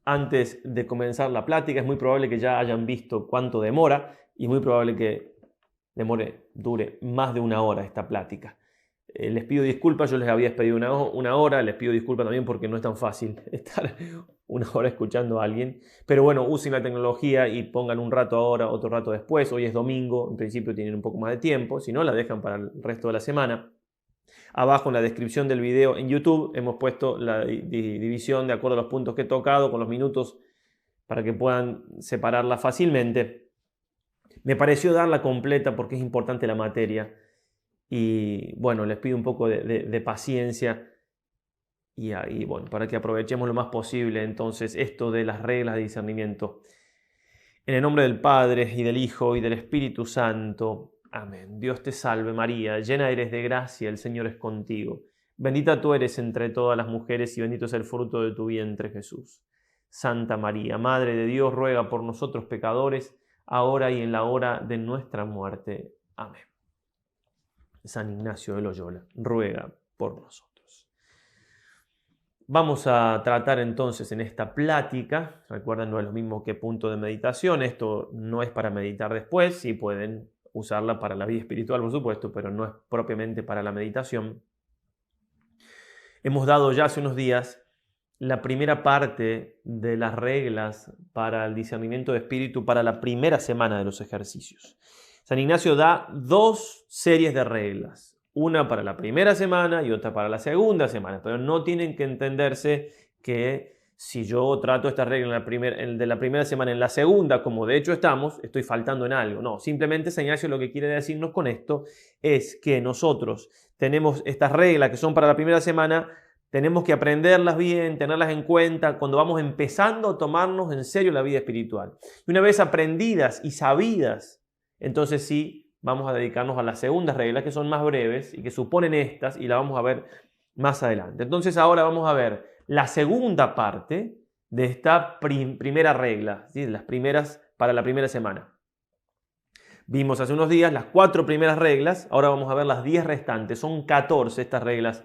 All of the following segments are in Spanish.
Antes de comenzar la plática, es muy probable que ya hayan visto cuánto demora y muy probable que dure más de una hora esta plática. Les pido disculpas, yo les había pedido una hora, les pido disculpas también porque no es tan fácil estar una hora escuchando a alguien. Pero bueno, usen la tecnología y pongan un rato ahora, otro rato después. Hoy es domingo, en principio tienen un poco más de tiempo, si no la dejan para el resto de la semana. Abajo en la descripción del video en YouTube hemos puesto la división de acuerdo a los puntos que he tocado con los minutos para que puedan separarla fácilmente. Me pareció darla completa porque es importante la materia y bueno, les pido un poco de paciencia y bueno, para que aprovechemos lo más posible entonces esto de las reglas de discernimiento. En el nombre del Padre y del Hijo y del Espíritu Santo. Amén. Dios te salve María, llena eres de gracia, el Señor es contigo. Bendita tú eres entre todas las mujeres y bendito es el fruto de tu vientre Jesús. Santa María, Madre de Dios, ruega por nosotros pecadores, ahora y en la hora de nuestra muerte. Amén. San Ignacio de Loyola, ruega por nosotros. Vamos a tratar entonces en esta plática, recuerden, no es lo mismo que punto de meditación, esto no es para meditar después, sí pueden usarla para la vida espiritual, por supuesto, pero no es propiamente para la meditación. Hemos dado ya hace unos días la primera parte de las reglas para el discernimiento de espíritu para la primera semana de los ejercicios. San Ignacio da dos series de reglas, una para la primera semana y otra para la segunda semana, pero no tienen que entenderse que si yo trato esta regla de la primera semana en la segunda, como de hecho estamos, estoy faltando en algo. No, simplemente San Ignacio lo que quiere decirnos con esto es que nosotros tenemos estas reglas que son para la primera semana, tenemos que aprenderlas bien, tenerlas en cuenta cuando vamos empezando a tomarnos en serio la vida espiritual. Y una vez aprendidas y sabidas, entonces sí, vamos a dedicarnos a las segundas reglas que son más breves y que suponen estas y la vamos a ver más adelante. Entonces ahora vamos a ver la segunda parte de esta primera regla, ¿sí? Las primeras para la primera semana. Vimos hace unos días las 4 primeras reglas, ahora vamos a ver las 10 restantes, son 14 estas reglas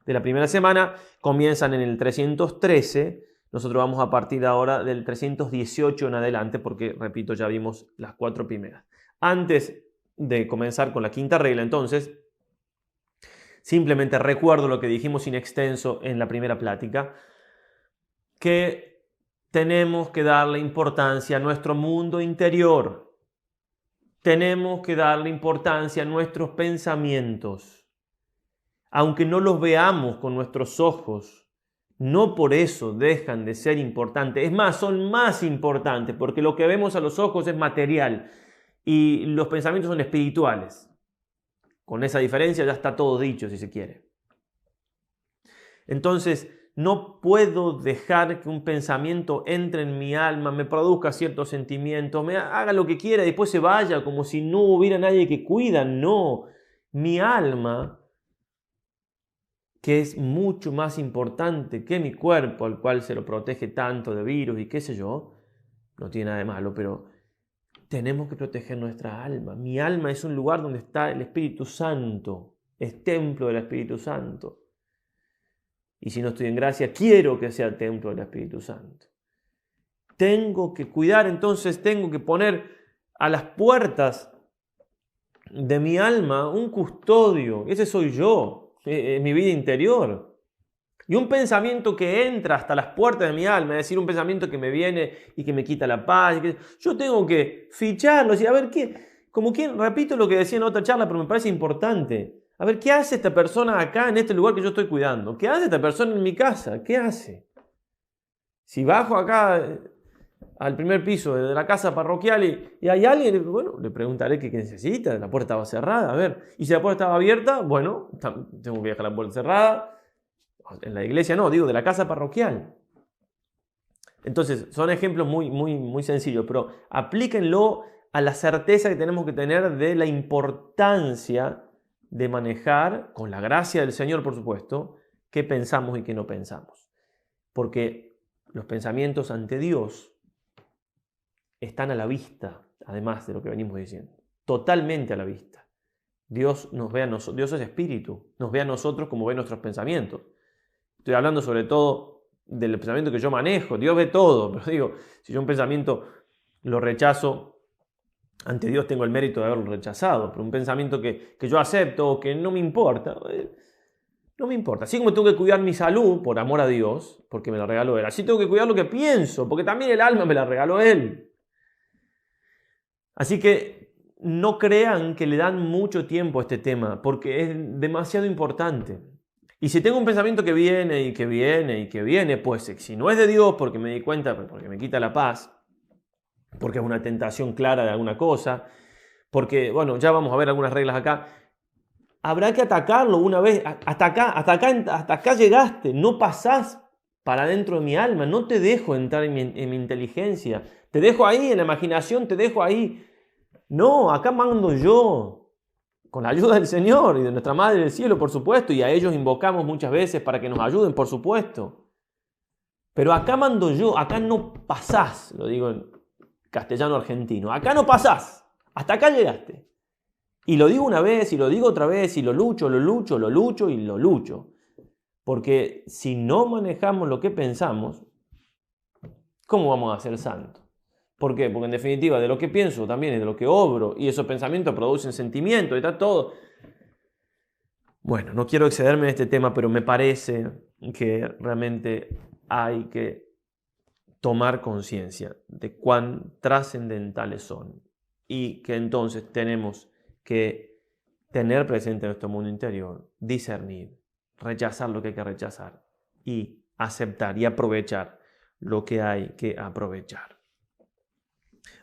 de la primera semana, comienzan en el 313, nosotros vamos a partir ahora del 318 en adelante porque, repito, ya vimos las 4 primeras. Antes de comenzar con la quinta regla, entonces, simplemente recuerdo lo que dijimos in extenso en la primera plática, que tenemos que darle importancia a nuestro mundo interior, tenemos que darle importancia a nuestros pensamientos, aunque no los veamos con nuestros ojos, no por eso dejan de ser importantes, es más, son más importantes, porque lo que vemos a los ojos es material, y los pensamientos son espirituales. Con esa diferencia ya está todo dicho, si se quiere. Entonces, no puedo dejar que un pensamiento entre en mi alma, me produzca ciertos sentimientos, me haga lo que quiera y después se vaya como si no hubiera nadie que cuida. No, mi alma, que es mucho más importante que mi cuerpo, al cual se lo protege tanto de virus y qué sé yo, no tiene nada de malo, pero tenemos que proteger nuestra alma. Mi alma es un lugar donde está el Espíritu Santo, es templo del Espíritu Santo. Y si no estoy en gracia, quiero que sea templo del Espíritu Santo. Tengo que cuidar, entonces tengo que poner a las puertas de mi alma un custodio. Ese soy yo, mi vida interior. Y un pensamiento que entra hasta las puertas de mi alma, es decir, un pensamiento que me viene y que me quita la paz, yo tengo que ficharlo y a ver qué, repito lo que decía en otra charla, pero me parece importante. A ver, ¿qué hace esta persona acá en este lugar que yo estoy cuidando? ¿Qué hace esta persona en mi casa? ¿Qué hace? Si bajo acá al primer piso de la casa parroquial y hay alguien, bueno, le preguntaré qué necesita, la puerta estaba cerrada, a ver. Y si la puerta estaba abierta, bueno, tengo que dejar la puerta cerrada. En la iglesia no, digo de la casa parroquial. Entonces, son ejemplos muy sencillos, pero aplíquenlo a la certeza que tenemos que tener de la importancia de manejar, con la gracia del Señor, por supuesto, qué pensamos y qué no pensamos. Porque los pensamientos ante Dios están a la vista, además de lo que venimos diciendo. Totalmente a la vista. Dios nos ve a nosotros, Dios es espíritu, nos ve a nosotros como ve nuestros pensamientos. Estoy hablando sobre todo del pensamiento que yo manejo. Dios ve todo, pero digo, si yo un pensamiento lo rechazo, ante Dios tengo el mérito de haberlo rechazado, pero un pensamiento que yo acepto o que no me importa, no me importa. Así como tengo que cuidar mi salud por amor a Dios, porque me la regaló Él, así tengo que cuidar lo que pienso, porque también el alma me la regaló Él. Así que no crean que le dan mucho tiempo a este tema, porque es demasiado importante. Y si tengo un pensamiento que viene y que viene y que viene, pues si no es de Dios, porque me di cuenta, porque me quita la paz, porque es una tentación clara de alguna cosa, porque, bueno, ya vamos a ver algunas reglas acá, habrá que atacarlo una vez, hasta acá llegaste, no pasás para dentro de mi alma, no te dejo entrar en mi inteligencia, te dejo ahí en la imaginación, te dejo ahí. No, acá mando yo, con la ayuda del Señor y de nuestra Madre del Cielo, por supuesto, y a ellos invocamos muchas veces para que nos ayuden, por supuesto. Pero acá mando yo, acá no pasás, lo digo en castellano argentino, acá no pasás, hasta acá llegaste. Y lo digo una vez, y lo digo otra vez, y lo lucho, y lo lucho. Porque si no manejamos lo que pensamos, ¿cómo vamos a ser santos? ¿Por qué? Porque en definitiva de lo que pienso también es de lo que obro, y esos pensamientos producen sentimientos, y está todo. Bueno, no quiero excederme en este tema, pero me parece que realmente hay que tomar conciencia de cuán trascendentales son y que entonces tenemos que tener presente en nuestro mundo interior, discernir, rechazar lo que hay que rechazar y aceptar y aprovechar lo que hay que aprovechar.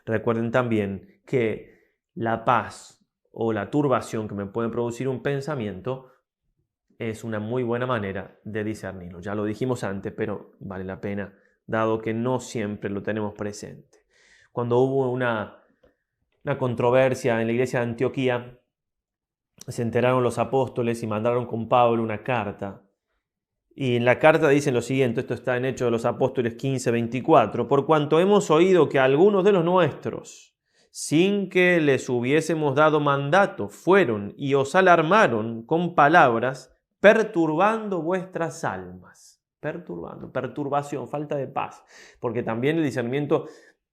Recuerden también que la paz o la turbación que me puede producir un pensamiento es una muy buena manera de discernirlo. Ya lo dijimos antes, pero vale la pena, dado que no siempre lo tenemos presente. Cuando hubo una controversia en la iglesia de Antioquía, se enteraron los apóstoles y mandaron con Pablo una carta. Y en la carta dicen lo siguiente, esto está en Hechos de los Apóstoles 15:24, por cuanto hemos oído que algunos de los nuestros, sin que les hubiésemos dado mandato, fueron y os alarmaron con palabras, perturbando vuestras almas. Perturbación, falta de paz. Porque también el discernimiento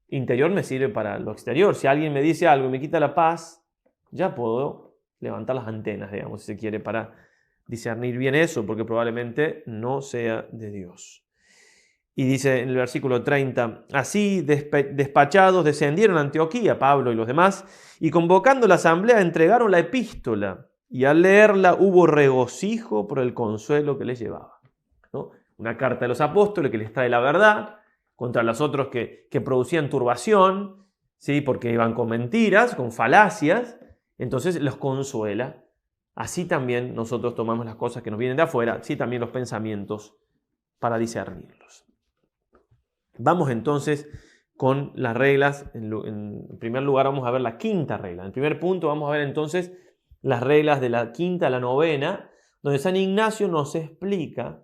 interior me sirve para lo exterior. Si alguien me dice algo y me quita la paz, ya puedo levantar las antenas, digamos, si se quiere, para discernir bien eso, porque probablemente no sea de Dios. Y dice en el versículo 30, así despachados descendieron a Antioquía, Pablo y los demás, y convocando la asamblea entregaron la epístola, y al leerla hubo regocijo por el consuelo que les llevaba. ¿No? Una carta de los apóstoles que les trae la verdad, contra los otros que producían turbación, ¿sí? Porque iban con mentiras, con falacias, entonces los consuela. Así también nosotros tomamos las cosas que nos vienen de afuera, así también los pensamientos para discernirlos. Vamos entonces con las reglas. En primer lugar vamos a ver la quinta regla. En el primer punto vamos a ver entonces las reglas de la quinta a la novena, donde San Ignacio nos explica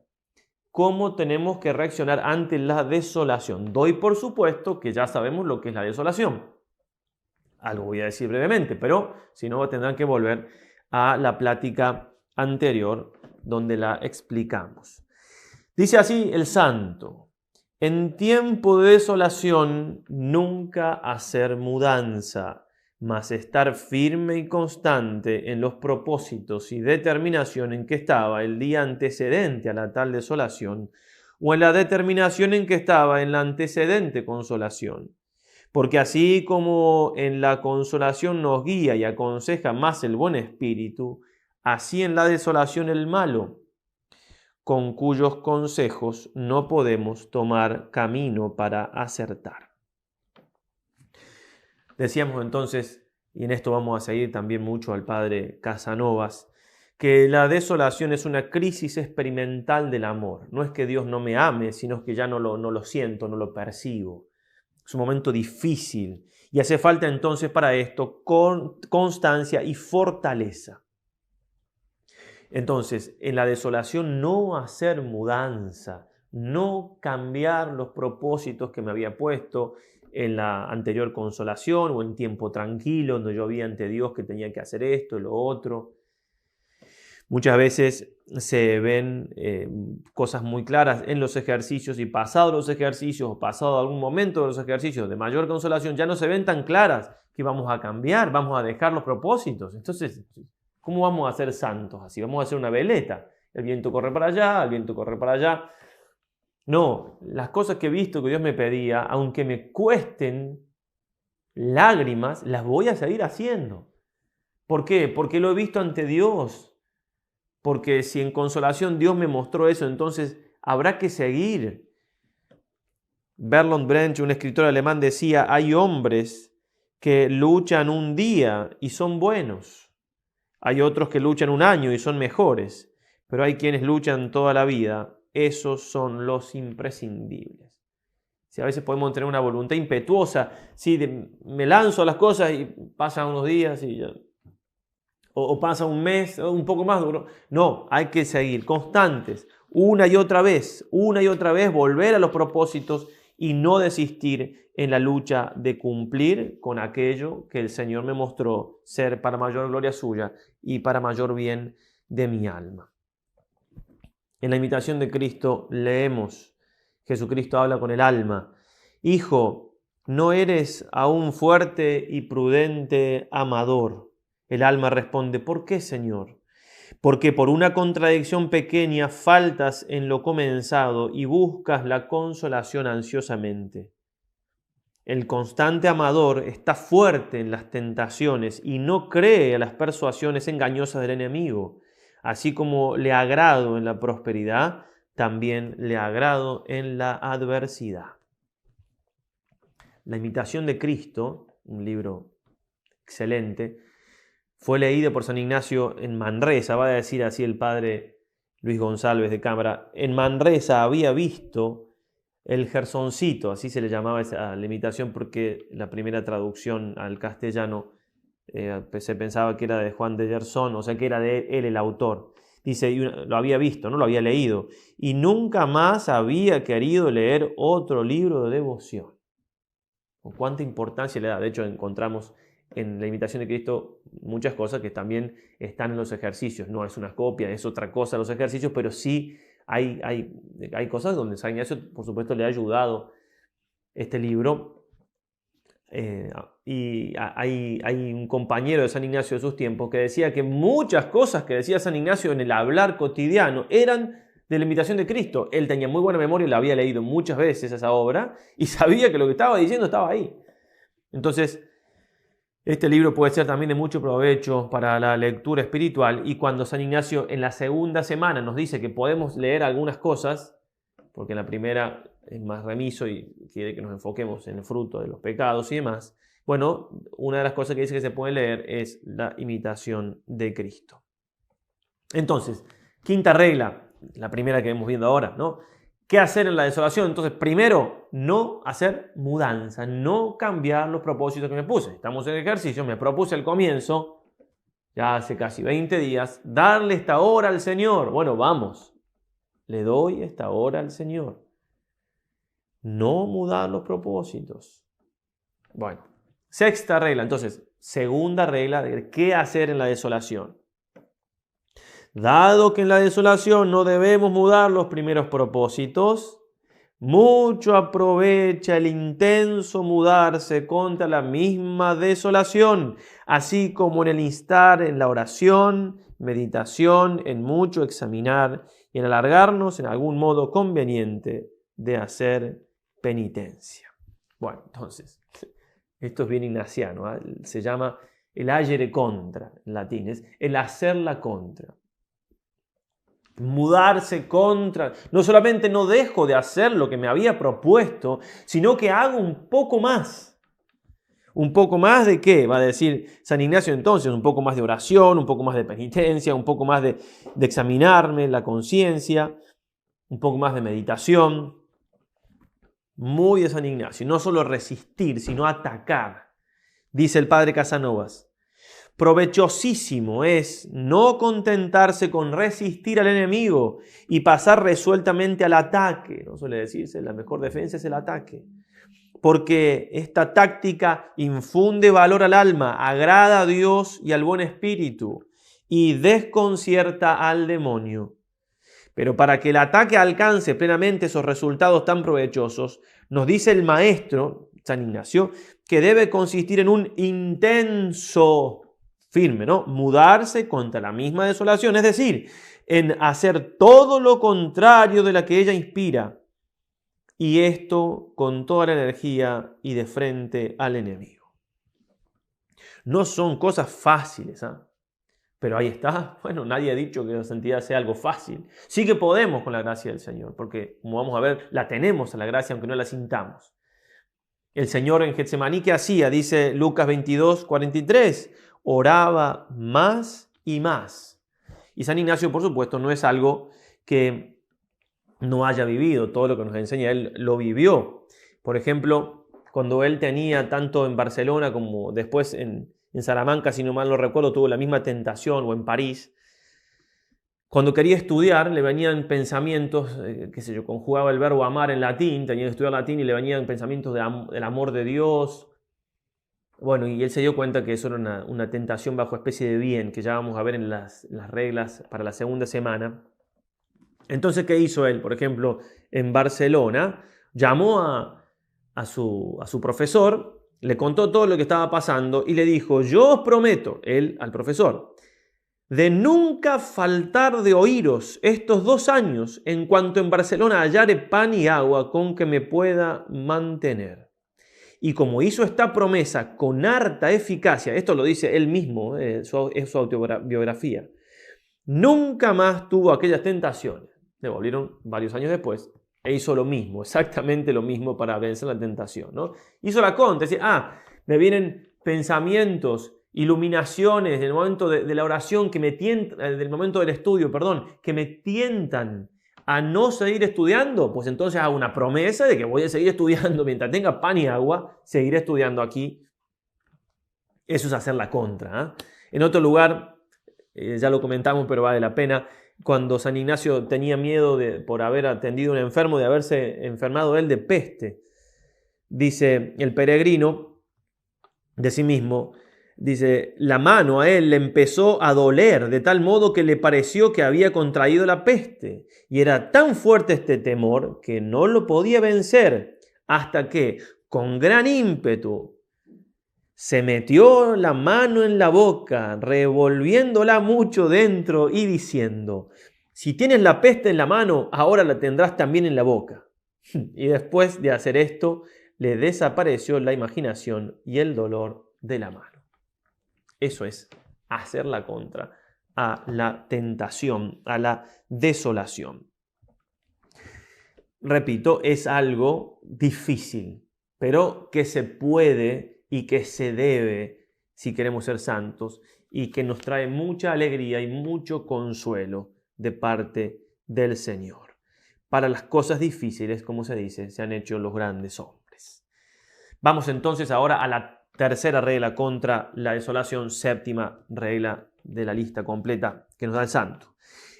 cómo tenemos que reaccionar ante la desolación. Doy por supuesto que ya sabemos lo que es la desolación. Algo voy a decir brevemente, pero si no tendrán que volver a la plática anterior donde la explicamos. Dice así el santo: en tiempo de desolación nunca hacer mudanza, mas estar firme y constante en los propósitos y determinación en que estaba el día antecedente a la tal desolación, o en la determinación en que estaba en la antecedente consolación. Porque así como en la consolación nos guía y aconseja más el buen espíritu, así en la desolación el malo, con cuyos consejos no podemos tomar camino para acertar. Decíamos entonces, y en esto vamos a seguir también mucho al padre Casanovas, que la desolación es una crisis experimental del amor. No es que Dios no me ame, sino que ya no lo siento, no lo percibo. Es un momento difícil y hace falta entonces para esto constancia y fortaleza. Entonces, en la desolación no hacer mudanza, no cambiar los propósitos que me había puesto, en la anterior consolación o en tiempo tranquilo, donde yo vi ante Dios que tenía que hacer esto y lo otro. Muchas veces se ven cosas muy claras en los ejercicios y pasado los ejercicios o pasado algún momento de los ejercicios de mayor consolación ya no se ven tan claras que vamos a cambiar, vamos a dejar los propósitos. Entonces, ¿cómo vamos a ser santos así? Vamos a hacer una veleta. El viento corre para allá, el viento corre para allá. No, las cosas que he visto que Dios me pedía, aunque me cuesten lágrimas, las voy a seguir haciendo. ¿Por qué? Porque lo he visto ante Dios. Porque si en consolación Dios me mostró eso, entonces habrá que seguir. Bertolt Brecht, un escritor alemán, decía, hay hombres que luchan un día y son buenos. Hay otros que luchan un año y son mejores. Pero hay quienes luchan toda la vida. Esos son los imprescindibles. Si a veces podemos tener una voluntad impetuosa, si me lanzo a las cosas y pasan unos días y ya, o pasa un mes, o un poco más duro. No, hay que seguir constantes, una y otra vez, volver a los propósitos y no desistir en la lucha de cumplir con aquello que el Señor me mostró ser para mayor gloria suya y para mayor bien de mi alma. En la imitación de Cristo leemos, Jesucristo habla con el alma, Hijo, ¿no eres aún fuerte y prudente amador? El alma responde, ¿por qué, Señor? Porque por una contradicción pequeña faltas en lo comenzado y buscas la consolación ansiosamente. El constante amador está fuerte en las tentaciones y no cree a las persuasiones engañosas del enemigo. Así como le agrado en la prosperidad, también le agrado en la adversidad. La imitación de Cristo, un libro excelente, fue leído por San Ignacio en Manresa, va a decir así el padre Luis González de Cámara. En Manresa había visto el Gersoncito, así se le llamaba a la imitación porque la primera traducción al castellano se pensaba que era de Juan de Gersón, o sea que era de él el autor. Dice, lo había visto, no lo había leído, y nunca más había querido leer otro libro de devoción. ¿Con cuánta importancia le da? De hecho, encontramos en la imitación de Cristo muchas cosas que también están en los ejercicios. No es una copia, es otra cosa los ejercicios, pero sí hay cosas donde San Ignacio, por supuesto, le ha ayudado este libro. Y hay un compañero de San Ignacio de sus tiempos que decía que muchas cosas que decía San Ignacio en el hablar cotidiano eran de la imitación de Cristo. Él tenía muy buena memoria, la había leído muchas veces esa obra y sabía que lo que estaba diciendo estaba ahí. Entonces, este libro puede ser también de mucho provecho para la lectura espiritual, y cuando San Ignacio en la segunda semana nos dice que podemos leer algunas cosas, porque en la primera es más remiso y quiere que nos enfoquemos en el fruto de los pecados y demás, bueno, una de las cosas que dice que se puede leer es la imitación de Cristo. Entonces, quinta regla, la primera que vemos viendo ahora, ¿no? ¿Qué hacer en la desolación? Entonces, primero, no hacer mudanza, no cambiar los propósitos que me puse. Estamos en ejercicio, me propuse al comienzo, ya hace casi 20 días, darle esta hora al Señor. Bueno, vamos, le doy esta hora al Señor. No mudar los propósitos. Bueno, sexta regla, entonces, segunda regla de qué hacer en la desolación. Dado que en la desolación no debemos mudar los primeros propósitos, mucho aprovecha el intenso mudarse contra la misma desolación, así como en el instar en la oración, meditación, en mucho examinar y en alargarnos en algún modo conveniente de hacer penitencia. Bueno, entonces, esto es bien ignaciano, ¿eh? Se llama el agere contra, en latín, es el hacerla contra. Mudarse contra, no solamente no dejo de hacer lo que me había propuesto, sino que hago un poco más. ¿Un poco más de qué? Va a decir San Ignacio entonces, un poco más de oración, un poco más de penitencia, un poco más de examinarme la conciencia, un poco más de meditación. Muy de San Ignacio, no solo resistir, sino atacar. Dice el padre Casanovas, provechosísimo es no contentarse con resistir al enemigo y pasar resueltamente al ataque. No suele decirse, la mejor defensa es el ataque. porque esta táctica infunde valor al alma, agrada a Dios y al buen espíritu y desconcierta al demonio. Pero para que el ataque alcance plenamente esos resultados tan provechosos, nos dice el maestro, San Ignacio, que debe consistir en un intenso, firme, ¿no? Mudarse contra la misma desolación, es decir, en hacer todo lo contrario de la que ella inspira, y esto con toda la energía y de frente al enemigo. No son cosas fáciles, ¿ah? Pero ahí está. Bueno, nadie ha dicho que la santidad sea algo fácil. Sí que podemos con la gracia del Señor, porque como vamos a ver, la tenemos a la gracia aunque no la sintamos. El Señor en Getsemaní, ¿qué hacía? Dice Lucas 22, 43. Oraba más y más. Y San Ignacio, por supuesto, no es algo que no haya vivido. Todo lo que nos enseña él lo vivió. Por ejemplo, cuando él tenía tanto en Barcelona como después en Salamanca, si no mal no recuerdo, tuvo la misma tentación, o en París. Cuando quería estudiar, le venían pensamientos, qué sé yo, conjugaba el verbo amar en latín, tenía que estudiar latín y le venían pensamientos del amor de Dios. Bueno, y él se dio cuenta que eso era una tentación bajo especie de bien, que ya vamos a ver en las reglas para la segunda semana. Entonces, ¿qué hizo él? Por ejemplo, en Barcelona, llamó a su profesor, le contó todo lo que estaba pasando y le dijo: yo os prometo, él al profesor, de nunca faltar de oíros estos 2 años en cuanto en Barcelona hallare pan y agua con que me pueda mantener. Y como hizo esta promesa con harta eficacia, esto lo dice él mismo, es su autobiografía, nunca más tuvo aquellas tentaciones. Le volvieron varios años después e hizo lo mismo, exactamente lo mismo para vencer la tentación, ¿no? Hizo la contra, decía, me vienen pensamientos, iluminaciones del momento de la oración que me tientan, del momento del estudio, perdón, que me tientan a no seguir estudiando, pues entonces hago una promesa de que voy a seguir estudiando mientras tenga pan y agua, seguiré estudiando aquí. Eso es hacer la contra, ¿eh? En otro lugar, ya lo comentamos, pero vale la pena, cuando San Ignacio tenía miedo por haber atendido a un enfermo, de haberse enfermado él de peste, dice el peregrino de sí mismo, dice, la mano a él le empezó a doler de tal modo que le pareció que había contraído la peste. Y era tan fuerte este temor que no lo podía vencer hasta que, con gran ímpetu, se metió la mano en la boca, revolviéndola mucho dentro y diciendo, si tienes la peste en la mano, ahora la tendrás también en la boca. Y después de hacer esto, le desapareció la imaginación y el dolor de la mano. Eso es hacer la contra a la tentación, a la desolación. Repito, es algo difícil, pero que se puede y que se debe si queremos ser santos y que nos trae mucha alegría y mucho consuelo de parte del Señor. Para las cosas difíciles, como se dice, se han hecho los grandes hombres. Vamos entonces ahora a la tercera regla contra la desolación, séptima regla de la lista completa que nos da el santo.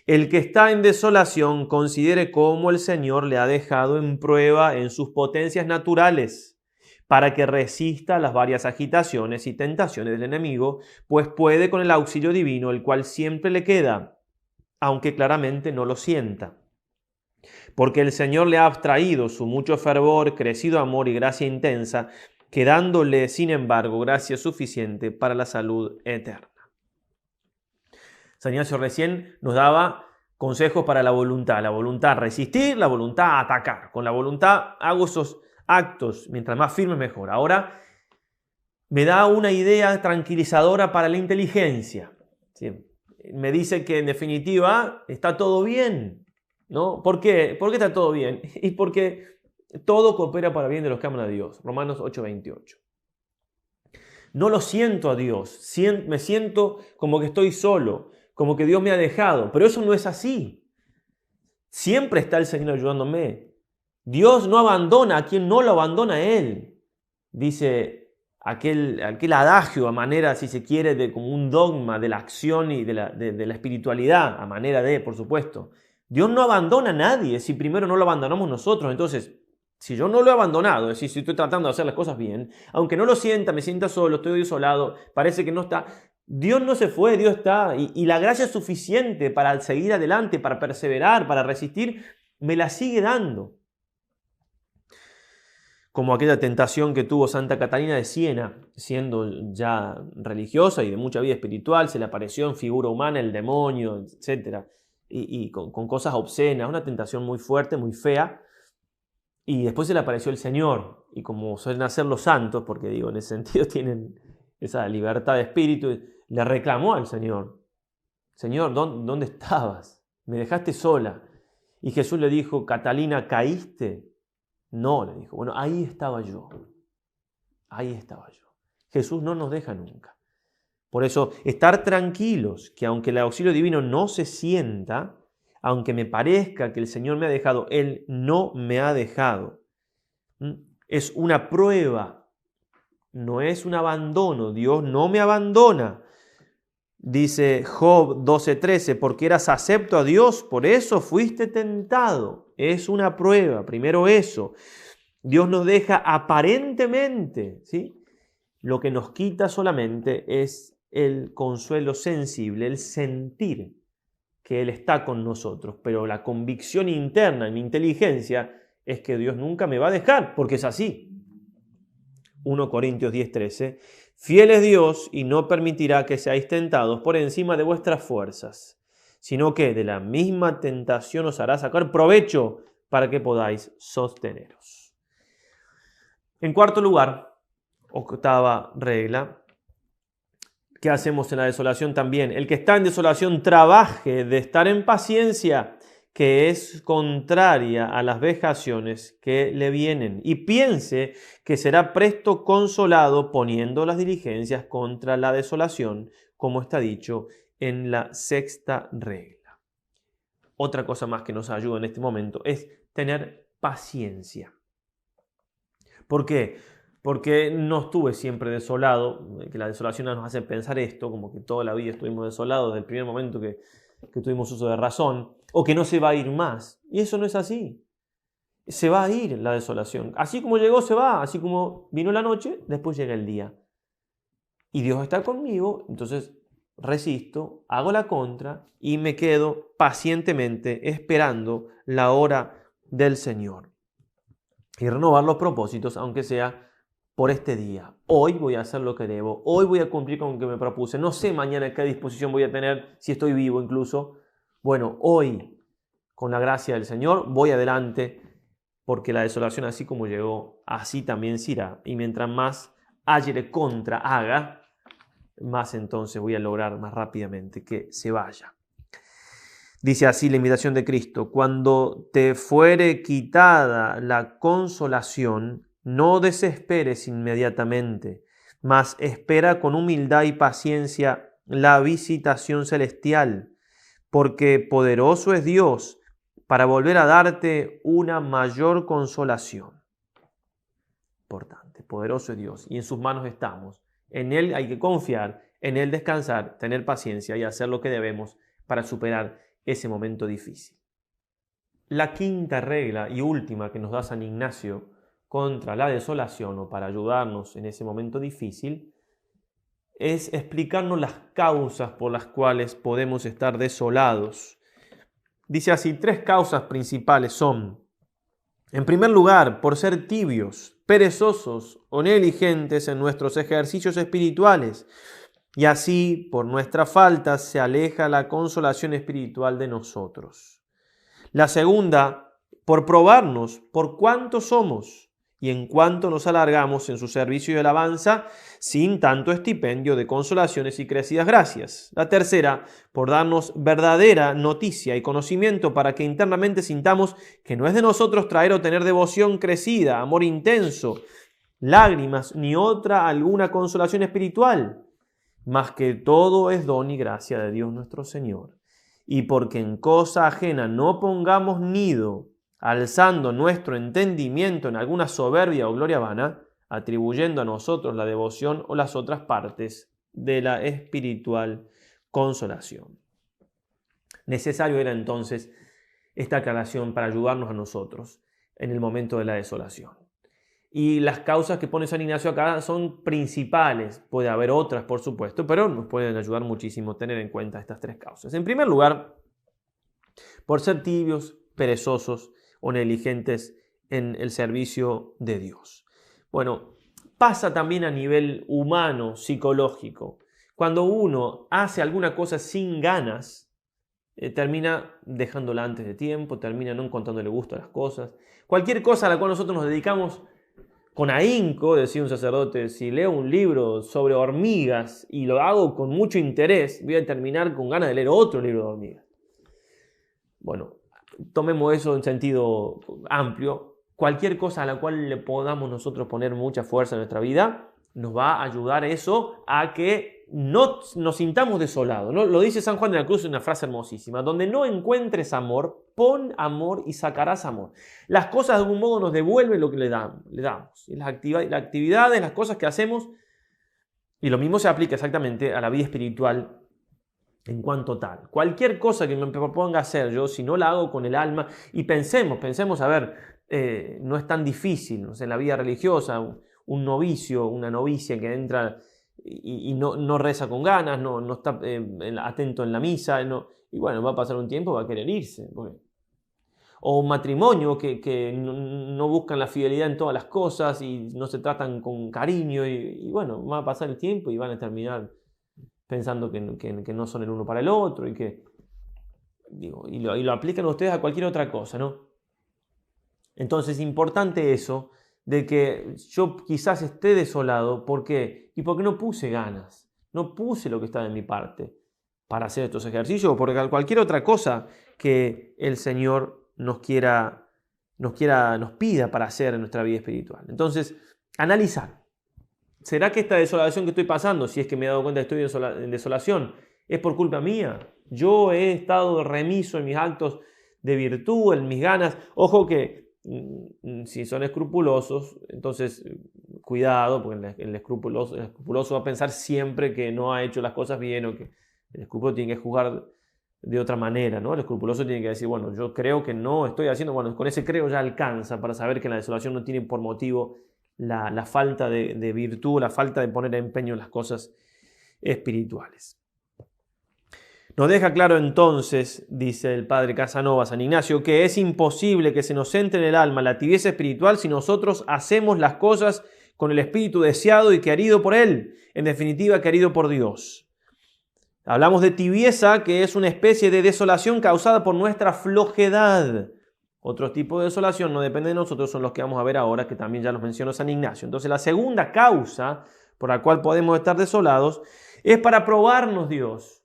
El que está en desolación considere cómo el Señor le ha dejado en prueba en sus potencias naturales para que resista las varias agitaciones y tentaciones del enemigo, pues puede con el auxilio divino, el cual siempre le queda, aunque claramente no lo sienta. Porque el Señor le ha abstraído su mucho fervor, crecido amor y gracia intensa, quedándole, sin embargo, gracia suficiente para la salud eterna. San Ignacio recién nos daba consejos para la voluntad resistir, la voluntad atacar. Con la voluntad hago esos actos, mientras más firmes mejor. Ahora me da una idea tranquilizadora para la inteligencia. ¿Sí? Me dice que en definitiva está todo bien, ¿no? ¿Por qué? ¿Por qué está todo bien? Y porque todo coopera para bien de los que aman a Dios. Romanos 8:28. No lo siento a Dios, me siento como que estoy solo, como que Dios me ha dejado, pero eso no es así. Siempre está el Señor ayudándome. Dios no abandona a quien no lo abandona a Él. Dice aquel adagio a manera, si se quiere, de como un dogma de la acción y de la espiritualidad, a manera de, por supuesto. Dios no abandona a nadie si primero no lo abandonamos nosotros. Entonces, Si yo no lo he abandonado, es decir, si estoy tratando de hacer las cosas bien, aunque no lo sienta, me sienta solo, estoy desolado, parece que no está, Dios no se fue, Dios está. Y la gracia suficiente para seguir adelante, para perseverar, para resistir, me la sigue dando. Como aquella tentación que tuvo Santa Catalina de Siena, siendo ya religiosa y de mucha vida espiritual, se le apareció en figura humana el demonio, etc. Y con cosas obscenas, una tentación muy fuerte, muy fea. Y después se le apareció el Señor, y como suelen hacer los santos, porque digo, en ese sentido tienen esa libertad de espíritu, le reclamó al Señor: Señor, ¿dónde estabas? Me dejaste sola. Y Jesús le dijo: Catalina, ¿caíste? No, le dijo. Bueno, ahí estaba yo. Ahí estaba yo. Jesús no nos deja nunca. Por eso, estar tranquilos que aunque el auxilio divino no se sienta, aunque me parezca que el Señor me ha dejado, Él no me ha dejado. Es una prueba, no es un abandono. Dios no me abandona. Dice Job 12:13, porque eras acepto a Dios, por eso fuiste tentado. Es una prueba, primero eso. Dios nos deja aparentemente, ¿sí? Lo que nos quita solamente es el consuelo sensible, el sentir que Él está con nosotros. Pero la convicción interna en mi inteligencia es que Dios nunca me va a dejar, porque es así. 1 Corintios 10:13, fiel es Dios y no permitirá que seáis tentados por encima de vuestras fuerzas, sino que de la misma tentación os hará sacar provecho para que podáis sosteneros. En cuarto lugar, octava regla, ¿qué hacemos en la desolación también? El que está en desolación trabaje de estar en paciencia, que es contraria a las vejaciones que le vienen, y piense que será presto consolado poniendo las diligencias contra la desolación, como está dicho en la sexta regla. Otra cosa más que nos ayuda en este momento es tener paciencia. ¿Por qué? Porque no estuve siempre desolado, que la desolación nos hace pensar esto, como que toda la vida estuvimos desolados desde el primer momento que tuvimos uso de razón, o que no se va a ir más. Y eso no es así. Se va a ir la desolación. Así como llegó, se va. Así como vino la noche, después llega el día. Y Dios está conmigo, entonces resisto, hago la contra y me quedo pacientemente esperando la hora del Señor. Y renovar los propósitos, aunque sea por este día. Hoy voy a hacer lo que debo. Hoy voy a cumplir con lo que me propuse. No sé mañana qué disposición voy a tener, si estoy vivo incluso. Bueno, hoy, con la gracia del Señor, voy adelante, porque la desolación, así como llegó, así también se irá. Y mientras más ayer contra haga, más entonces voy a lograr más rápidamente que se vaya. Dice así la invitación de Cristo: cuando te fuere quitada la consolación, no desesperes inmediatamente, mas espera con humildad y paciencia la visitación celestial, porque poderoso es Dios para volver a darte una mayor consolación. Importante, poderoso es Dios y en sus manos estamos. En Él hay que confiar, en Él descansar, tener paciencia y hacer lo que debemos para superar ese momento difícil. La quinta regla y última que nos da San Ignacio contra la desolación, o para ayudarnos en ese momento difícil, es explicarnos las causas por las cuales podemos estar desolados. Dice así: 3 causas principales son: en primer lugar, por ser tibios, perezosos o negligentes en nuestros ejercicios espirituales, y así, por nuestra falta, se aleja la consolación espiritual de nosotros. La segunda, por probarnos por cuánto somos y en cuánto nos alargamos en su servicio y alabanza, sin tanto estipendio de consolaciones y crecidas gracias. La tercera, por darnos verdadera noticia y conocimiento para que internamente sintamos que no es de nosotros traer o tener devoción crecida, amor intenso, lágrimas, ni otra alguna consolación espiritual, mas que todo es don y gracia de Dios nuestro Señor. Y porque en cosa ajena no pongamos nido, alzando nuestro entendimiento en alguna soberbia o gloria vana, atribuyendo a nosotros la devoción o las otras partes de la espiritual consolación. Necesario era entonces esta aclaración para ayudarnos a nosotros. en el momento de la desolación. Y las causas que pone San Ignacio acá son principales. Puede haber otras, por supuesto, pero nos pueden ayudar muchísimo tener en cuenta estas tres causas. En primer lugar, por ser tibios, perezosos o negligentes en el servicio de Dios. Bueno, pasa también a nivel humano, psicológico. Cuando uno hace alguna cosa sin ganas, termina dejándola antes de tiempo, termina no encontrándole gusto a las cosas. Cualquier cosa a la cual nosotros nos dedicamos con ahínco, decía un sacerdote, si leo un libro sobre hormigas y lo hago con mucho interés, voy a terminar con ganas de leer otro libro de hormigas. Bueno, tomemos eso en sentido amplio. Cualquier cosa a la cual le podamos nosotros poner mucha fuerza en nuestra vida, nos va a ayudar eso a que no nos sintamos desolados, ¿no? Lo dice San Juan de la Cruz en una frase hermosísima: donde no encuentres amor, pon amor y sacarás amor. Las cosas de algún modo nos devuelven lo que le damos. Y las actividades, las cosas que hacemos, y lo mismo se aplica exactamente a la vida espiritual en cuanto tal. Cualquier cosa que me proponga hacer yo, si no la hago con el alma, y pensemos, a ver, no es tan difícil, ¿no? En la vida religiosa, un novicio, una novicia que entra y no reza con ganas, no está atento en la misa, y bueno, va a pasar un tiempo, va a querer irse. O un matrimonio que no buscan la fidelidad en todas las cosas y no se tratan con cariño, y bueno, va a pasar el tiempo y van a terminar pensando que no son el uno para el otro, y lo aplican ustedes a cualquier otra cosa, ¿no? Entonces, importante eso, de que yo quizás esté desolado. ¿Por qué? Y porque no puse ganas, no puse lo que está de mi parte para hacer estos ejercicios, o por cualquier otra cosa que el Señor nos pida para hacer en nuestra vida espiritual. Entonces, analizar. ¿Será que esta desolación que estoy pasando, si es que me he dado cuenta que estoy en desolación, es por culpa mía? Yo he estado remiso en mis actos de virtud, en mis ganas. Ojo que si son escrupulosos, entonces cuidado, porque el escrupuloso va a pensar siempre que no ha hecho las cosas bien, o que el escrupuloso tiene que juzgar de otra manera, ¿no? El escrupuloso tiene que decir, bueno, yo creo que no estoy haciendo, bueno, con ese creo ya alcanza para saber que la desolación no tiene por motivo la falta de virtud, la falta de poner empeño en las cosas espirituales. Nos deja claro entonces, dice el padre Casanova, San Ignacio, que es imposible que se nos entre en el alma la tibieza espiritual si nosotros hacemos las cosas con el espíritu deseado y querido por Él, en definitiva querido por Dios. Hablamos de tibieza, que es una especie de desolación causada por nuestra flojedad. Otro tipo de desolación no depende de nosotros, son los que vamos a ver ahora, que también ya los mencionó San Ignacio. Entonces, la segunda causa por la cual podemos estar desolados es para probarnos Dios.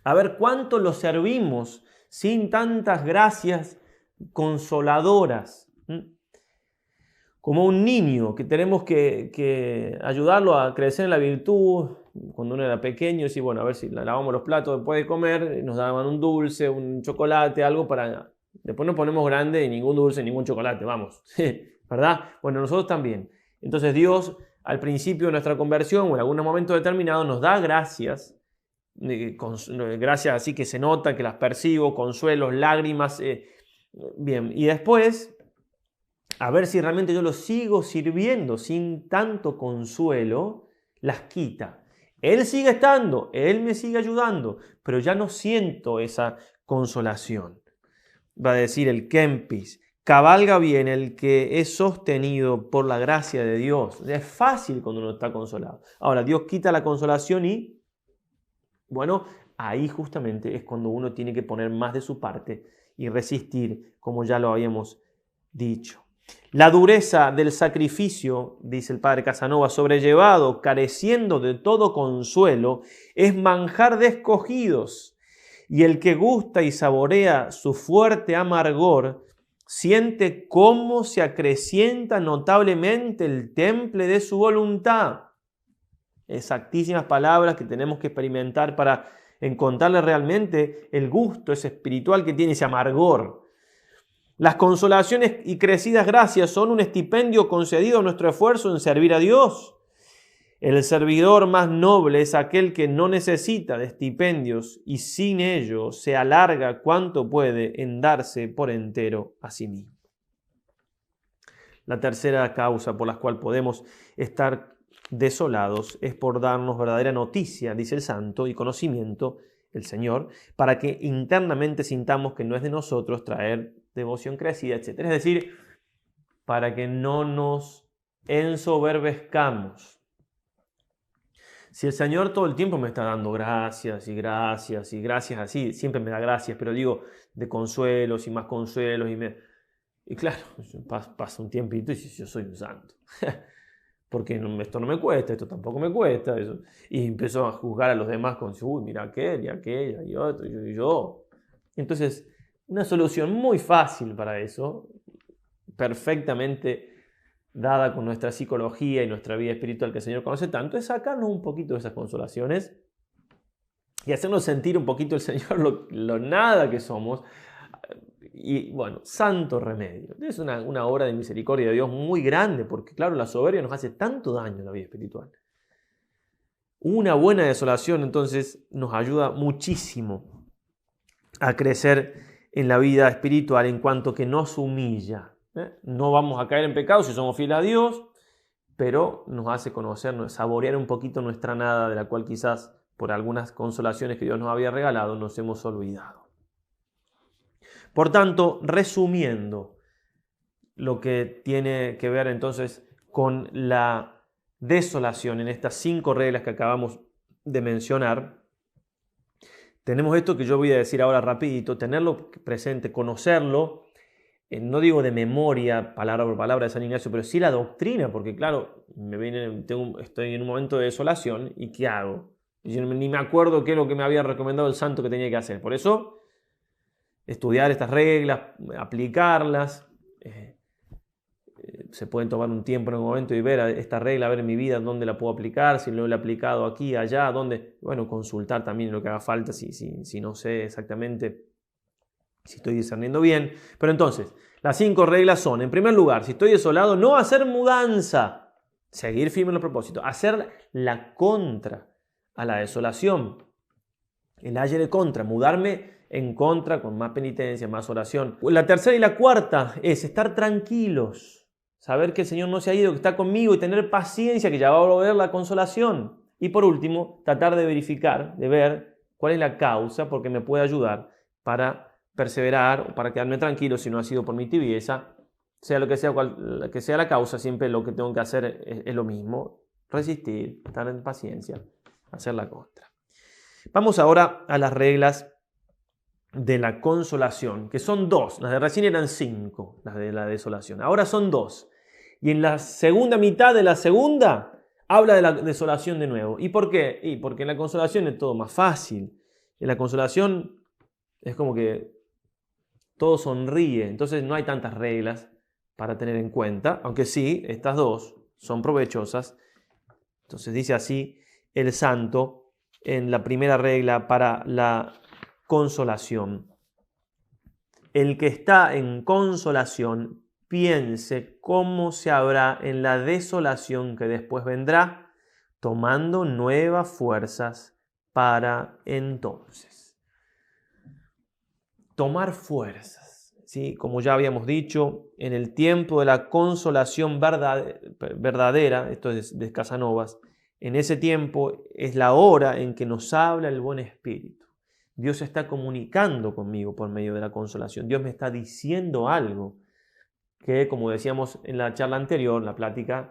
A ver cuánto lo servimos sin tantas gracias consoladoras. Como un niño que tenemos que ayudarlo a crecer en la virtud. Cuando uno era pequeño, sí, bueno, a ver si lavamos los platos después de comer, nos daban un dulce, un chocolate, algo para... Después nos ponemos grandes y ningún dulce, ningún chocolate, vamos, ¿verdad? Bueno, nosotros también. Entonces Dios, al principio de nuestra conversión o en algún momento determinado, nos da gracias, gracias así que se nota, que las percibo, consuelos, lágrimas, bien, y después, a ver si realmente yo lo sigo sirviendo sin tanto consuelo, las quita. Él sigue estando, Él me sigue ayudando, pero ya no siento esa consolación. Va a decir el Kempis: cabalga bien el que es sostenido por la gracia de Dios. Es fácil cuando uno está consolado. Ahora, Dios quita la consolación y, bueno, ahí justamente es cuando uno tiene que poner más de su parte y resistir, como ya lo habíamos dicho. La dureza del sacrificio, dice el padre Casanova, sobrellevado, careciendo de todo consuelo, es manjar de escogidos, y el que gusta y saborea su fuerte amargor siente cómo se acrecienta notablemente el temple de su voluntad. Exactísimas palabras que tenemos que experimentar para encontrarle realmente el gusto ese espiritual que tiene, ese amargor. Las consolaciones y crecidas gracias son un estipendio concedido a nuestro esfuerzo en servir a Dios. El servidor más noble es aquel que no necesita de estipendios y sin ello se alarga cuanto puede en darse por entero a sí mismo. La tercera causa por la cual podemos estar desolados es por darnos verdadera noticia, dice el santo, y conocimiento, el Señor, para que internamente sintamos que no es de nosotros traer devoción crecida, etc. Es decir, para que no nos ensoberbezcamos. Si el Señor todo el tiempo me está dando gracias y gracias y gracias así, siempre me da gracias, pero digo de consuelos y más consuelos y claro, pasa un tiempito y yo soy un santo. Porque esto no me cuesta, esto tampoco me cuesta. Eso. Y empezó a juzgar a los demás con, uy, mira aquel y aquella y otro y yo. Entonces, una solución muy fácil para eso, perfectamente dada con nuestra psicología y nuestra vida espiritual que el Señor conoce tanto, es sacarnos un poquito de esas consolaciones y hacernos sentir un poquito el Señor lo nada que somos. Y bueno, santo remedio. Es una obra de misericordia de Dios muy grande, porque claro, la soberbia nos hace tanto daño en la vida espiritual. Una buena desolación entonces nos ayuda muchísimo a crecer en la vida espiritual en cuanto que nos humilla. No vamos a caer en pecado si somos fieles a Dios, pero nos hace conocer, saborear un poquito nuestra nada, de la cual quizás por algunas consolaciones que Dios nos había regalado nos hemos olvidado. Por tanto, resumiendo lo que tiene que ver entonces con la desolación en estas 5 reglas que acabamos de mencionar, tenemos esto que yo voy a decir ahora rapidito, tenerlo presente, conocerlo, no digo de memoria, palabra por palabra de San Ignacio, pero sí la doctrina, porque claro, estoy en un momento de desolación y ¿qué hago? Yo ni me acuerdo qué es lo que me había recomendado el santo que tenía que hacer. Por eso, estudiar estas reglas, aplicarlas, se pueden tomar un tiempo en un momento y ver esta regla, ver en mi vida dónde la puedo aplicar, si lo he aplicado aquí, allá, dónde, bueno, consultar también lo que haga falta, si no sé exactamente si estoy discerniendo bien. Pero entonces, las 5 reglas son, en primer lugar, si estoy desolado, no hacer mudanza, seguir firme en los propósitos, hacer la contra a la desolación, el ayer contra, mudarme en contra con más penitencia, más oración. La tercera y la cuarta es estar tranquilos, saber que el Señor no se ha ido, que está conmigo y tener paciencia, que ya va a volver la consolación. Y por último, tratar de verificar, de ver cuál es la causa, porque me puede ayudar para perseverar o para quedarme tranquilo si no ha sido por mi tibieza. Sea lo que sea, cual que sea la causa, siempre lo que tengo que hacer es lo mismo, resistir, estar en paciencia, hacer la contra. Vamos ahora a las reglas de la consolación, que son 2. Las de recién eran 5, las de la desolación. Ahora son 2. Y en la segunda mitad de la segunda habla de la desolación de nuevo. ¿Y por qué? Y porque en la consolación es todo más fácil. En la consolación es como que todo sonríe. Entonces no hay tantas reglas para tener en cuenta. Aunque sí, estas 2 son provechosas. Entonces dice así el santo en la primera regla para la consolación. El que está en consolación piense cómo se habrá en la desolación que después vendrá, tomando nuevas fuerzas para entonces. Tomar fuerzas, ¿sí? Como ya habíamos dicho, en el tiempo de la consolación verdadera, esto es de Casanovas, en ese tiempo es la hora en que nos habla el buen espíritu. Dios está comunicando conmigo por medio de la consolación. Dios me está diciendo algo que, como decíamos en la charla anterior, la plática,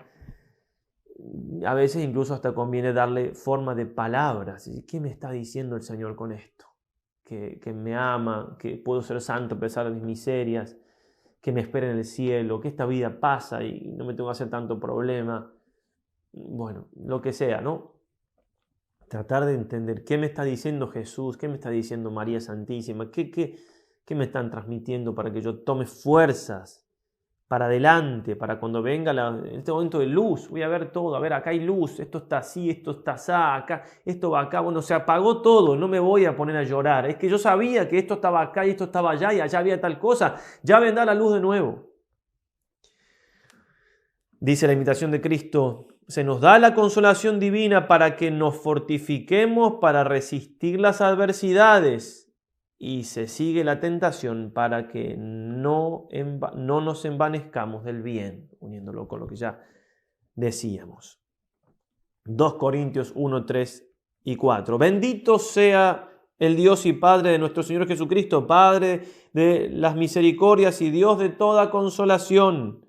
a veces incluso hasta conviene darle forma de palabras. ¿Qué me está diciendo el Señor con esto? Que me ama, que puedo ser santo a pesar de mis miserias, que me espera en el cielo, que esta vida pasa y no me tengo que hacer tanto problema. Bueno, lo que sea, ¿no? Tratar de entender qué me está diciendo Jesús, qué me está diciendo María Santísima, qué me están transmitiendo para que yo tome fuerzas para adelante, para cuando venga en este momento de luz, voy a ver todo, a ver, acá hay luz, esto está así, esto está así, acá, esto va acá, bueno, se apagó todo, no me voy a poner a llorar, es que yo sabía que esto estaba acá y esto estaba allá y allá había tal cosa, ya vendrá la luz de nuevo. Dice la imitación de Cristo, se nos da la consolación divina para que nos fortifiquemos para resistir las adversidades y se sigue la tentación para que no nos envanezcamos del bien, uniéndolo con lo que ya decíamos. 2 Corintios 1, 3 y 4. Bendito sea el Dios y Padre de nuestro Señor Jesucristo, Padre de las misericordias y Dios de toda consolación,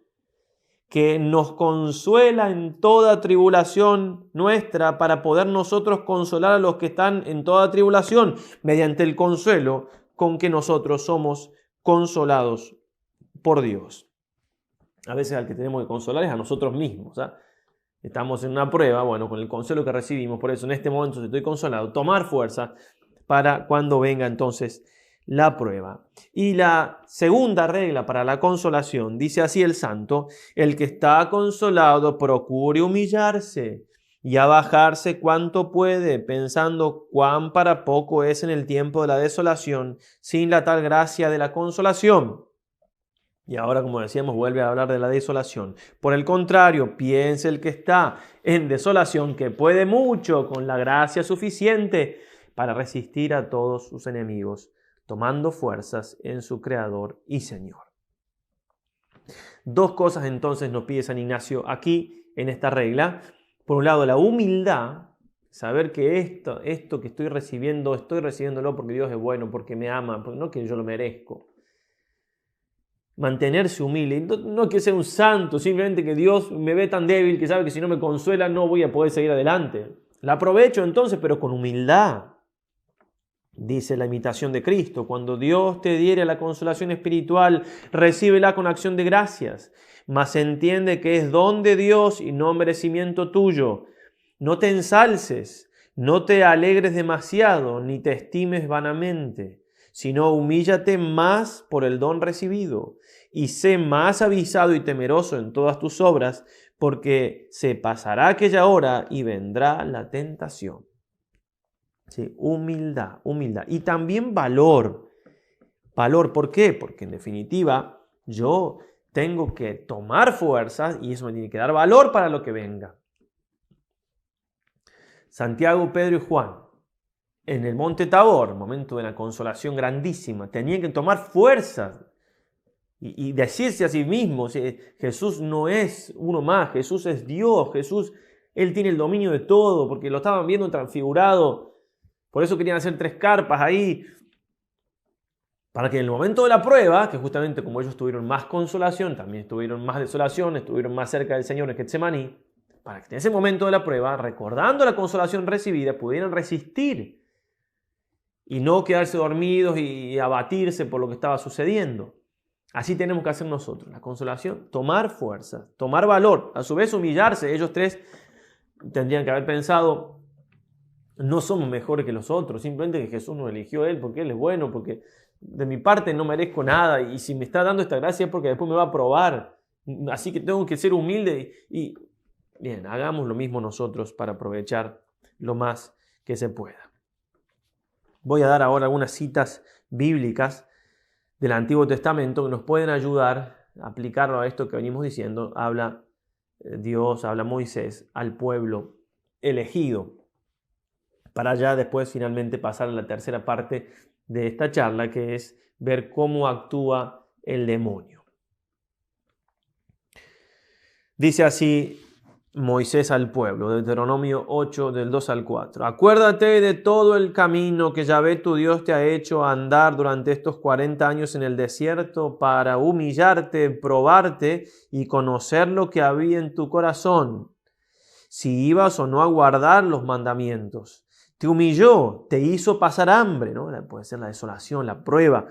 que nos consuela en toda tribulación nuestra para poder nosotros consolar a los que están en toda tribulación mediante el consuelo con que nosotros somos consolados por Dios. A veces al que tenemos que consolar es a nosotros mismos. Estamos en una prueba, bueno, con el consuelo que recibimos, por eso en este momento estoy consolado, tomar fuerza para cuando venga entonces la prueba. Y la segunda regla para la consolación, dice así el santo: el que está consolado procure humillarse y abajarse cuanto puede, pensando cuán para poco es en el tiempo de la desolación, sin la tal gracia de la consolación. Y ahora, como decíamos, vuelve a hablar de la desolación. Por el contrario, piense el que está en desolación que puede mucho con la gracia suficiente para resistir a todos sus enemigos, tomando fuerzas en su Creador y Señor. 2 cosas entonces nos pide San Ignacio aquí en esta regla. Por un lado, la humildad, saber que esto que estoy recibiéndolo porque Dios es bueno, porque me ama, porque no que yo lo merezco. Mantenerse humilde, no que sea un santo, simplemente que Dios me ve tan débil que sabe que si no me consuela no voy a poder seguir adelante. La aprovecho entonces, pero con humildad. Dice la imitación de Cristo: cuando Dios te diere la consolación espiritual, recíbela con acción de gracias, mas entiende que es don de Dios y no merecimiento tuyo. No te ensalces, no te alegres demasiado, ni te estimes vanamente, sino humíllate más por el don recibido, y sé más avisado y temeroso en todas tus obras, porque se pasará aquella hora y vendrá la tentación. Sí, humildad. Y también valor. Valor, ¿por qué? Porque en definitiva yo tengo que tomar fuerzas y eso me tiene que dar valor para lo que venga. Santiago, Pedro y Juan, en el monte Tabor, momento de una consolación grandísima, tenían que tomar fuerzas y decirse a sí mismos: Jesús no es uno más, Jesús es Dios, Jesús, Él tiene el dominio de todo, porque lo estaban viendo transfigurado. Por eso querían hacer 3 carpas ahí, para que en el momento de la prueba, que justamente como ellos tuvieron más consolación, también tuvieron más desolación, estuvieron más cerca del Señor en Getsemaní, para que en ese momento de la prueba, recordando la consolación recibida, pudieran resistir y no quedarse dormidos y abatirse por lo que estaba sucediendo. Así tenemos que hacer nosotros. La consolación, tomar fuerza, tomar valor, a su vez humillarse. Ellos 3 tendrían que haber pensado: no somos mejores que los otros, simplemente que Jesús nos eligió Él porque Él es bueno, porque de mi parte no merezco nada y si me está dando esta gracia es porque después me va a probar. Así que tengo que ser humilde y bien, hagamos lo mismo nosotros para aprovechar lo más que se pueda. Voy a dar ahora algunas citas bíblicas del Antiguo Testamento que nos pueden ayudar a aplicarlo a esto que venimos diciendo. Habla Dios, habla Moisés al pueblo elegido, para ya después finalmente pasar a la tercera parte de esta charla, que es ver cómo actúa el demonio. Dice así Moisés al pueblo, Deuteronomio 8, del 2 al 4. Acuérdate de todo el camino que Yahvé tu Dios te ha hecho andar durante estos 40 años en el desierto para humillarte, probarte y conocer lo que había en tu corazón, si ibas o no a guardar los mandamientos. Te humilló, te hizo pasar hambre, ¿no? Puede ser la desolación, la prueba.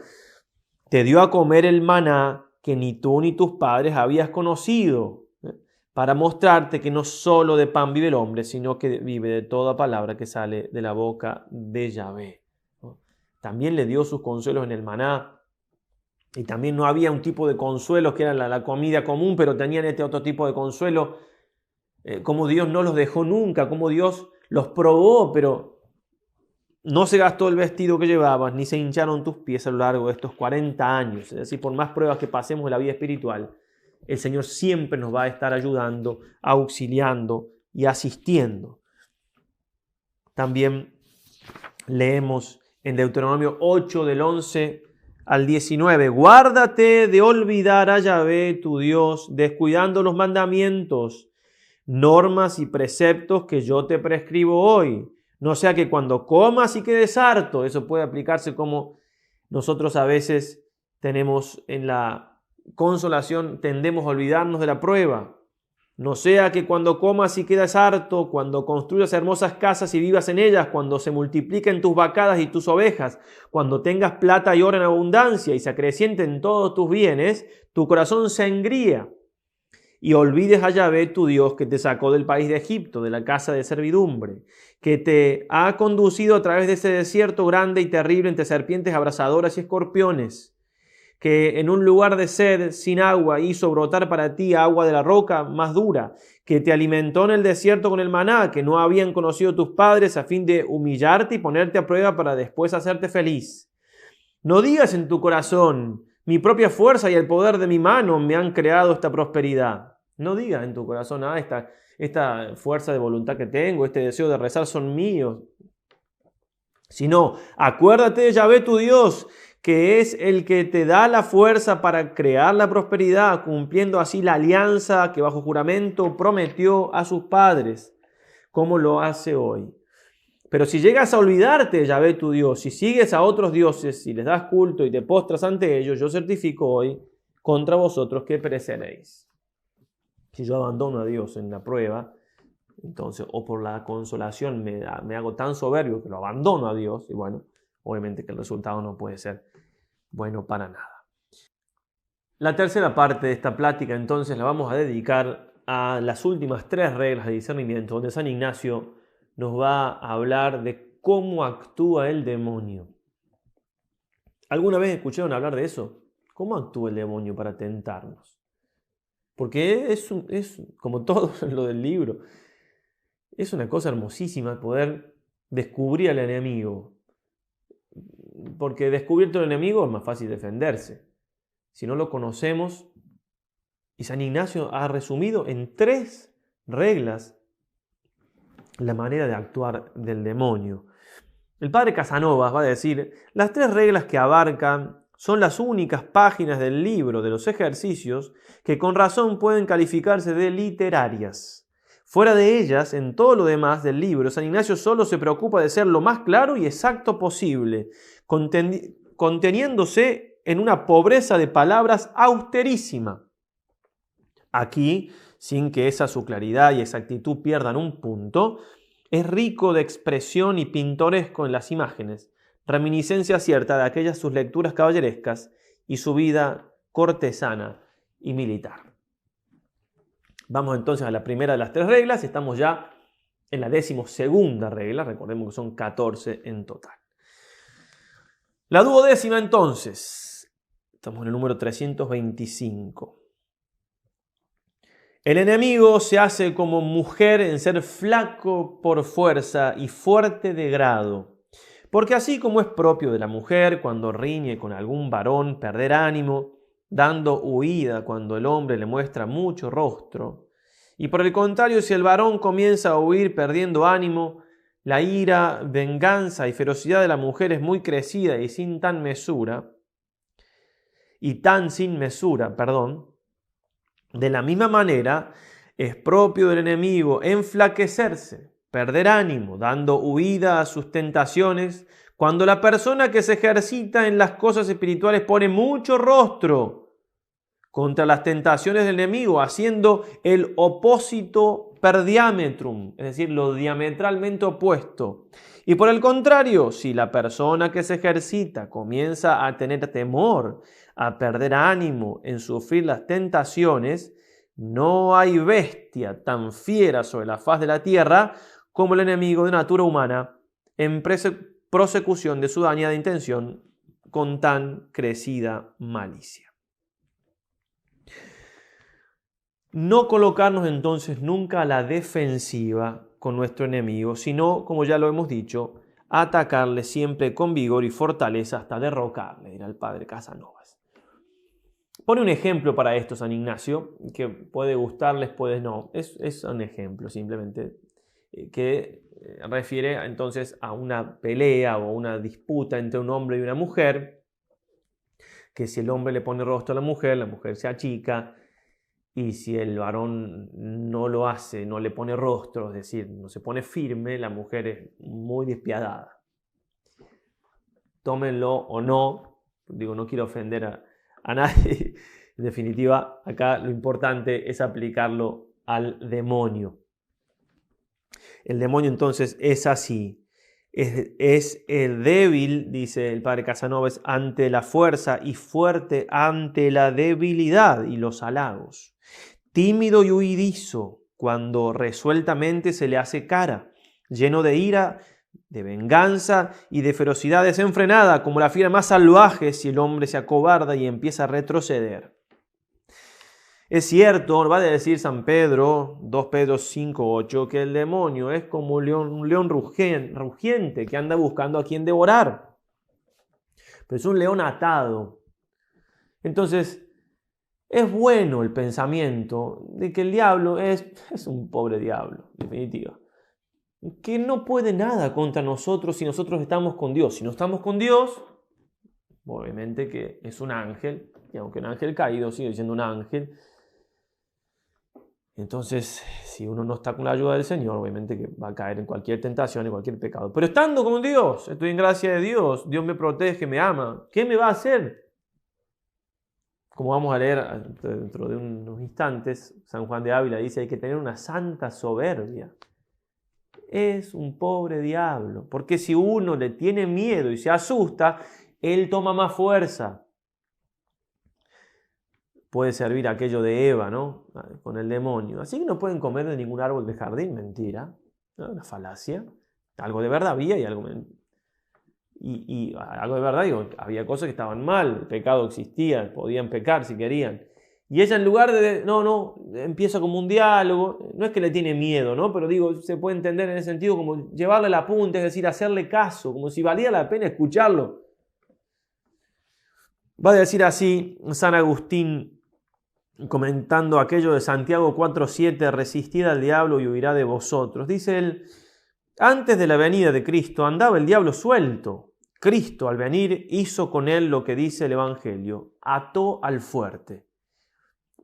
Te dio a comer el maná que ni tú ni tus padres habías conocido, para mostrarte que no solo de pan vive el hombre, sino que vive de toda palabra que sale de la boca de Yahvé. También le dio sus consuelos en el maná. Y también no había un tipo de consuelos que era la comida común, pero tenían este otro tipo de consuelo. Como Dios no los dejó nunca, como Dios los probó, pero no se gastó el vestido que llevabas, ni se hincharon tus pies a lo largo de estos 40 años. Es decir, por más pruebas que pasemos en la vida espiritual, el Señor siempre nos va a estar ayudando, auxiliando y asistiendo. También leemos en Deuteronomio 8 del 11 al 19. Guárdate de olvidar a Yahvé tu Dios, descuidando los mandamientos, normas y preceptos que yo te prescribo hoy. No sea que cuando comas y quedes harto, eso puede aplicarse como nosotros a veces tenemos en la consolación, tendemos a olvidarnos de la prueba. No sea que cuando comas y quedas harto, cuando construyas hermosas casas y vivas en ellas, cuando se multipliquen tus vacadas y tus ovejas, cuando tengas plata y oro en abundancia y se acrecienten todos tus bienes, tu corazón se engría y olvides a Yahvé tu Dios, que te sacó del país de Egipto, de la casa de servidumbre, que te ha conducido a través de ese desierto grande y terrible entre serpientes abrasadoras y escorpiones, que en un lugar de sed sin agua hizo brotar para ti agua de la roca más dura, que te alimentó en el desierto con el maná que no habían conocido tus padres, a fin de humillarte y ponerte a prueba para después hacerte feliz. No digas en tu corazón: mi propia fuerza y el poder de mi mano me han creado esta prosperidad. No digas en tu corazón: esta fuerza de voluntad que tengo, este deseo de rezar son míos. Sino, acuérdate de Yahvé tu Dios, que es el que te da la fuerza para crear la prosperidad, cumpliendo así la alianza que bajo juramento prometió a sus padres, como lo hace hoy. Pero si llegas a olvidarte de Yahvé tu Dios, si sigues a otros dioses, si les das culto y te postras ante ellos, yo certifico hoy contra vosotros que pereceréis. Si yo abandono a Dios en la prueba, entonces, o por la consolación me hago tan soberbio que lo abandono a Dios, y bueno, obviamente que el resultado no puede ser bueno para nada. La tercera parte de esta plática entonces la vamos a dedicar a las últimas 3 reglas de discernimiento, donde San Ignacio nos va a hablar de cómo actúa el demonio. ¿Alguna vez escucharon hablar de eso? ¿Cómo actúa el demonio para tentarnos? Porque es como todo lo del libro, es una cosa hermosísima poder descubrir al enemigo. Porque descubierto el enemigo es más fácil defenderse. Si no lo conocemos, y San Ignacio ha resumido en 3 reglas la manera de actuar del demonio. El padre Casanovas va a decir: las 3 reglas que abarcan son las únicas páginas del libro de los ejercicios que con razón pueden calificarse de literarias. Fuera de ellas, en todo lo demás del libro, San Ignacio solo se preocupa de ser lo más claro y exacto posible, conteniéndose en una pobreza de palabras austerísima. Aquí, sin que esa su claridad y exactitud pierdan un punto, es rico de expresión y pintoresco en las imágenes, reminiscencia cierta de aquellas sus lecturas caballerescas y su vida cortesana y militar. Vamos entonces a la primera de las 3 reglas. Estamos ya en la 12ª regla. Recordemos que son 14 en total. La 12ª entonces. Estamos en el número 325. El enemigo se hace como mujer en ser flaco por fuerza y fuerte de grado. Porque así como es propio de la mujer cuando riñe con algún varón perder ánimo, dando huida cuando el hombre le muestra mucho rostro, y por el contrario, si el varón comienza a huir perdiendo ánimo, la ira, venganza y ferocidad de la mujer es muy crecida y sin mesura, de la misma manera es propio del enemigo enflaquecerse, perder ánimo, dando huida a sus tentaciones, cuando la persona que se ejercita en las cosas espirituales pone mucho rostro contra las tentaciones del enemigo, haciendo el opposito per diametrum, es decir, lo diametralmente opuesto. Y por el contrario, si la persona que se ejercita comienza a tener temor, a perder ánimo en sufrir las tentaciones, no hay bestia tan fiera sobre la faz de la tierra como el enemigo de natura humana en prosecución de su dañada intención con tan crecida malicia. No colocarnos entonces nunca a la defensiva con nuestro enemigo, sino, como ya lo hemos dicho, atacarle siempre con vigor y fortaleza hasta derrocarle, dirá el padre Casanovas. Pone un ejemplo para esto San Ignacio, que puede gustarles, puede no. Es un ejemplo simplemente. que refiere entonces a una pelea o una disputa entre un hombre y una mujer, que si el hombre le pone rostro a la mujer se achica, y si el varón no lo hace, no le pone rostro, es decir, no se pone firme, la mujer es muy despiadada. Tómenlo o no, digo, no quiero ofender a nadie. En definitiva, acá lo importante es aplicarlo al demonio. El demonio entonces es así. Es el débil, dice el padre Casanovas, ante la fuerza y fuerte ante la debilidad y los halagos. Tímido y huidizo cuando resueltamente se le hace cara, lleno de ira, de venganza y de ferocidad desenfrenada, como la fiera más salvaje si el hombre se acobarda y empieza a retroceder. Es cierto, va a decir San Pedro, 2 Pedro 5:8, que el demonio es como un león rugiente que anda buscando a quien devorar. Pero es un león atado. Entonces, es bueno el pensamiento de que el diablo es un pobre diablo, en definitiva, que no puede nada contra nosotros si nosotros estamos con Dios. Si no estamos con Dios, obviamente que es un ángel, y aunque un ángel caído sigue siendo un ángel. Entonces, si uno no está con la ayuda del Señor, obviamente que va a caer en cualquier tentación, en cualquier pecado. Pero estando con Dios, estoy en gracia de Dios, Dios me protege, me ama, ¿qué me va a hacer? Como vamos a leer dentro de unos instantes, San Juan de Ávila dice que hay que tener una santa soberbia. Es un pobre diablo, porque si uno le tiene miedo y se asusta, él toma más fuerza. Puede servir aquello de Eva, ¿no? Con el demonio. Así que no pueden comer de ningún árbol del jardín, mentira, ¿no? Una falacia. Algo de verdad había y algo de verdad, digo, había cosas que estaban mal, el pecado existía, podían pecar si querían. Y ella en lugar de, empieza como un diálogo, no es que le tiene miedo, ¿no? Pero digo, se puede entender en ese sentido como llevarle la punta, es decir, hacerle caso, como si valía la pena escucharlo. Va a decir así San Agustín, comentando aquello de Santiago 4:7, resistid al diablo y huirá de vosotros. Dice él, antes de la venida de Cristo andaba el diablo suelto. Cristo al venir hizo con él lo que dice el Evangelio, ató al fuerte.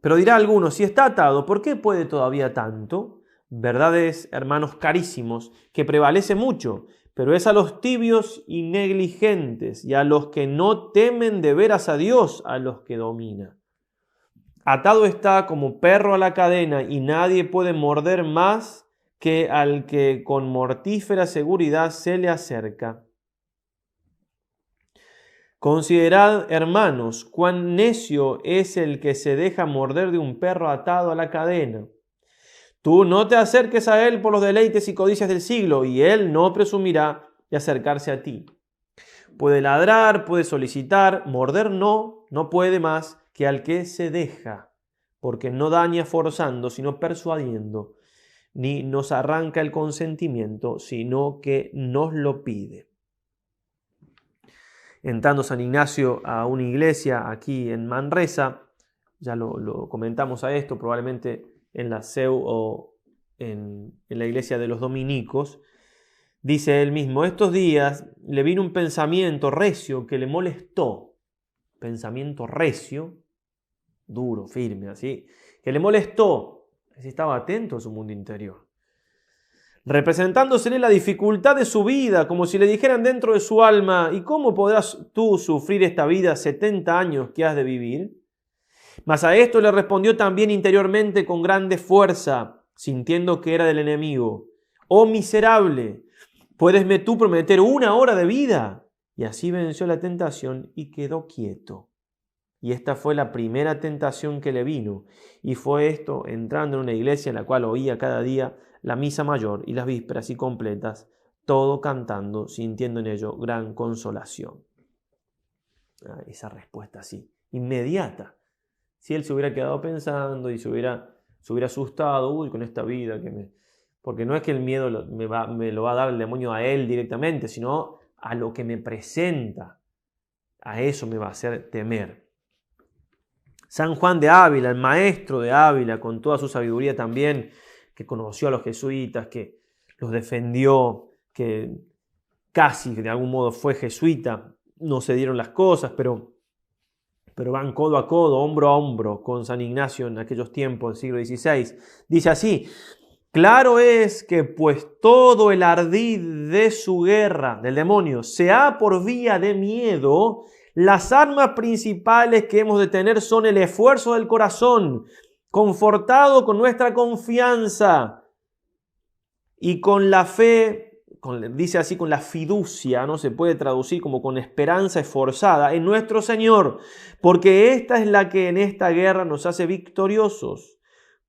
Pero dirá alguno, si está atado, ¿por qué puede todavía tanto? Verdades, hermanos carísimos, que prevalece mucho, pero es a los tibios y negligentes y a los que no temen de veras a Dios a los que domina. Atado está como perro a la cadena y nadie puede morder más que al que con mortífera seguridad se le acerca. Considerad, hermanos, cuán necio es el que se deja morder de un perro atado a la cadena. Tú no te acerques a él por los deleites y codicias del siglo, y él no presumirá de acercarse a ti. Puede ladrar, puede solicitar, morder no puede más que al que se deja, porque no daña forzando, sino persuadiendo, ni nos arranca el consentimiento, sino que nos lo pide. Entrando San Ignacio a una iglesia aquí en Manresa, ya lo comentamos a esto, probablemente en la SEU o en la iglesia de los dominicos, dice él mismo, estos días le vino un pensamiento recio que le molestó, pensamiento recio, duro, firme, así, que le molestó, si estaba atento a su mundo interior, representándosele la dificultad de su vida, como si le dijeran dentro de su alma, ¿y cómo podrás tú sufrir esta vida 70 años que has de vivir? Mas a esto le respondió también interiormente con grande fuerza, sintiendo que era del enemigo, oh miserable, ¿puedesme tú prometer 1 hora de vida? Y así venció la tentación y quedó quieto. Y esta fue la primera tentación que le vino, y fue esto entrando en una iglesia en la cual oía cada día la misa mayor y las vísperas y completas, todo cantando, sintiendo en ello gran consolación. Esa respuesta así, inmediata. Si él se hubiera quedado pensando y se hubiera asustado, con esta vida porque no es que el miedo me lo va a dar el demonio a él directamente, sino a lo que me presenta. A eso me va a hacer temer. San Juan de Ávila, el maestro de Ávila, con toda su sabiduría también, que conoció a los jesuitas, que los defendió, que casi de algún modo fue jesuita. No se dieron las cosas, pero van codo a codo, hombro a hombro con San Ignacio en aquellos tiempos del siglo XVI. Dice así: claro es que pues todo el ardid de su guerra, del demonio, se ha por vía de miedo, las armas principales que hemos de tener son el esfuerzo del corazón, confortado con nuestra confianza y con la fe, dice así, con la fiducia, ¿no? Se puede traducir como con esperanza esforzada en nuestro Señor, porque esta es la que en esta guerra nos hace victoriosos,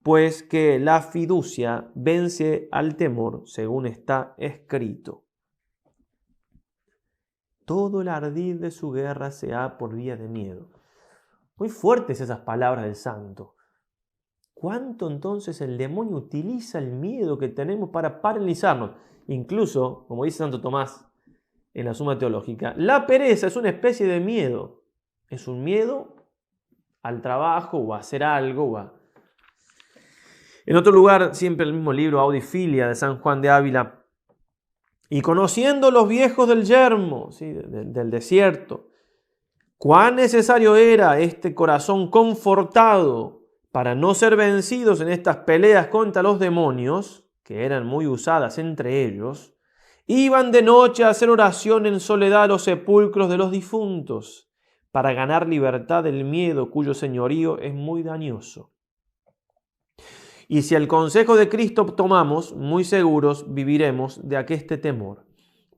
pues que la fiducia vence al temor, según está escrito. Todo el ardid de su guerra se ha por vía de miedo. Muy fuertes esas palabras del santo. ¿Cuánto entonces el demonio utiliza el miedo que tenemos para paralizarnos? Incluso, como dice Santo Tomás en la Suma Teológica, la pereza es una especie de miedo. Es un miedo al trabajo o a hacer algo. En otro lugar, siempre el mismo libro, Audifilia, de San Juan de Ávila. Y conociendo los viejos del yermo, ¿sí? del desierto, cuán necesario era este corazón confortado para no ser vencidos en estas peleas contra los demonios, que eran muy usadas entre ellos, iban de noche a hacer oración en soledad a los sepulcros de los difuntos, para ganar libertad del miedo cuyo señorío es muy dañoso. Y si el consejo de Cristo tomamos, muy seguros viviremos de aqueste temor,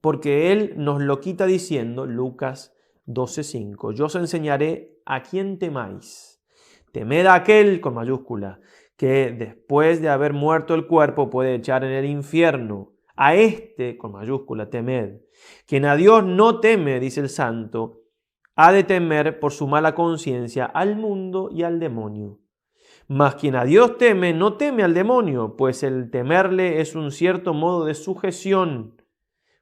porque Él nos lo quita diciendo, Lucas 12:5, yo os enseñaré a quién temáis. Temed a aquel, con mayúscula, que después de haber muerto el cuerpo puede echar en el infierno. A este, con mayúscula, temed. Quien a Dios no teme, dice el santo, ha de temer por su mala conciencia al mundo y al demonio. Mas quien a Dios teme, no teme al demonio, pues el temerle es un cierto modo de sujeción,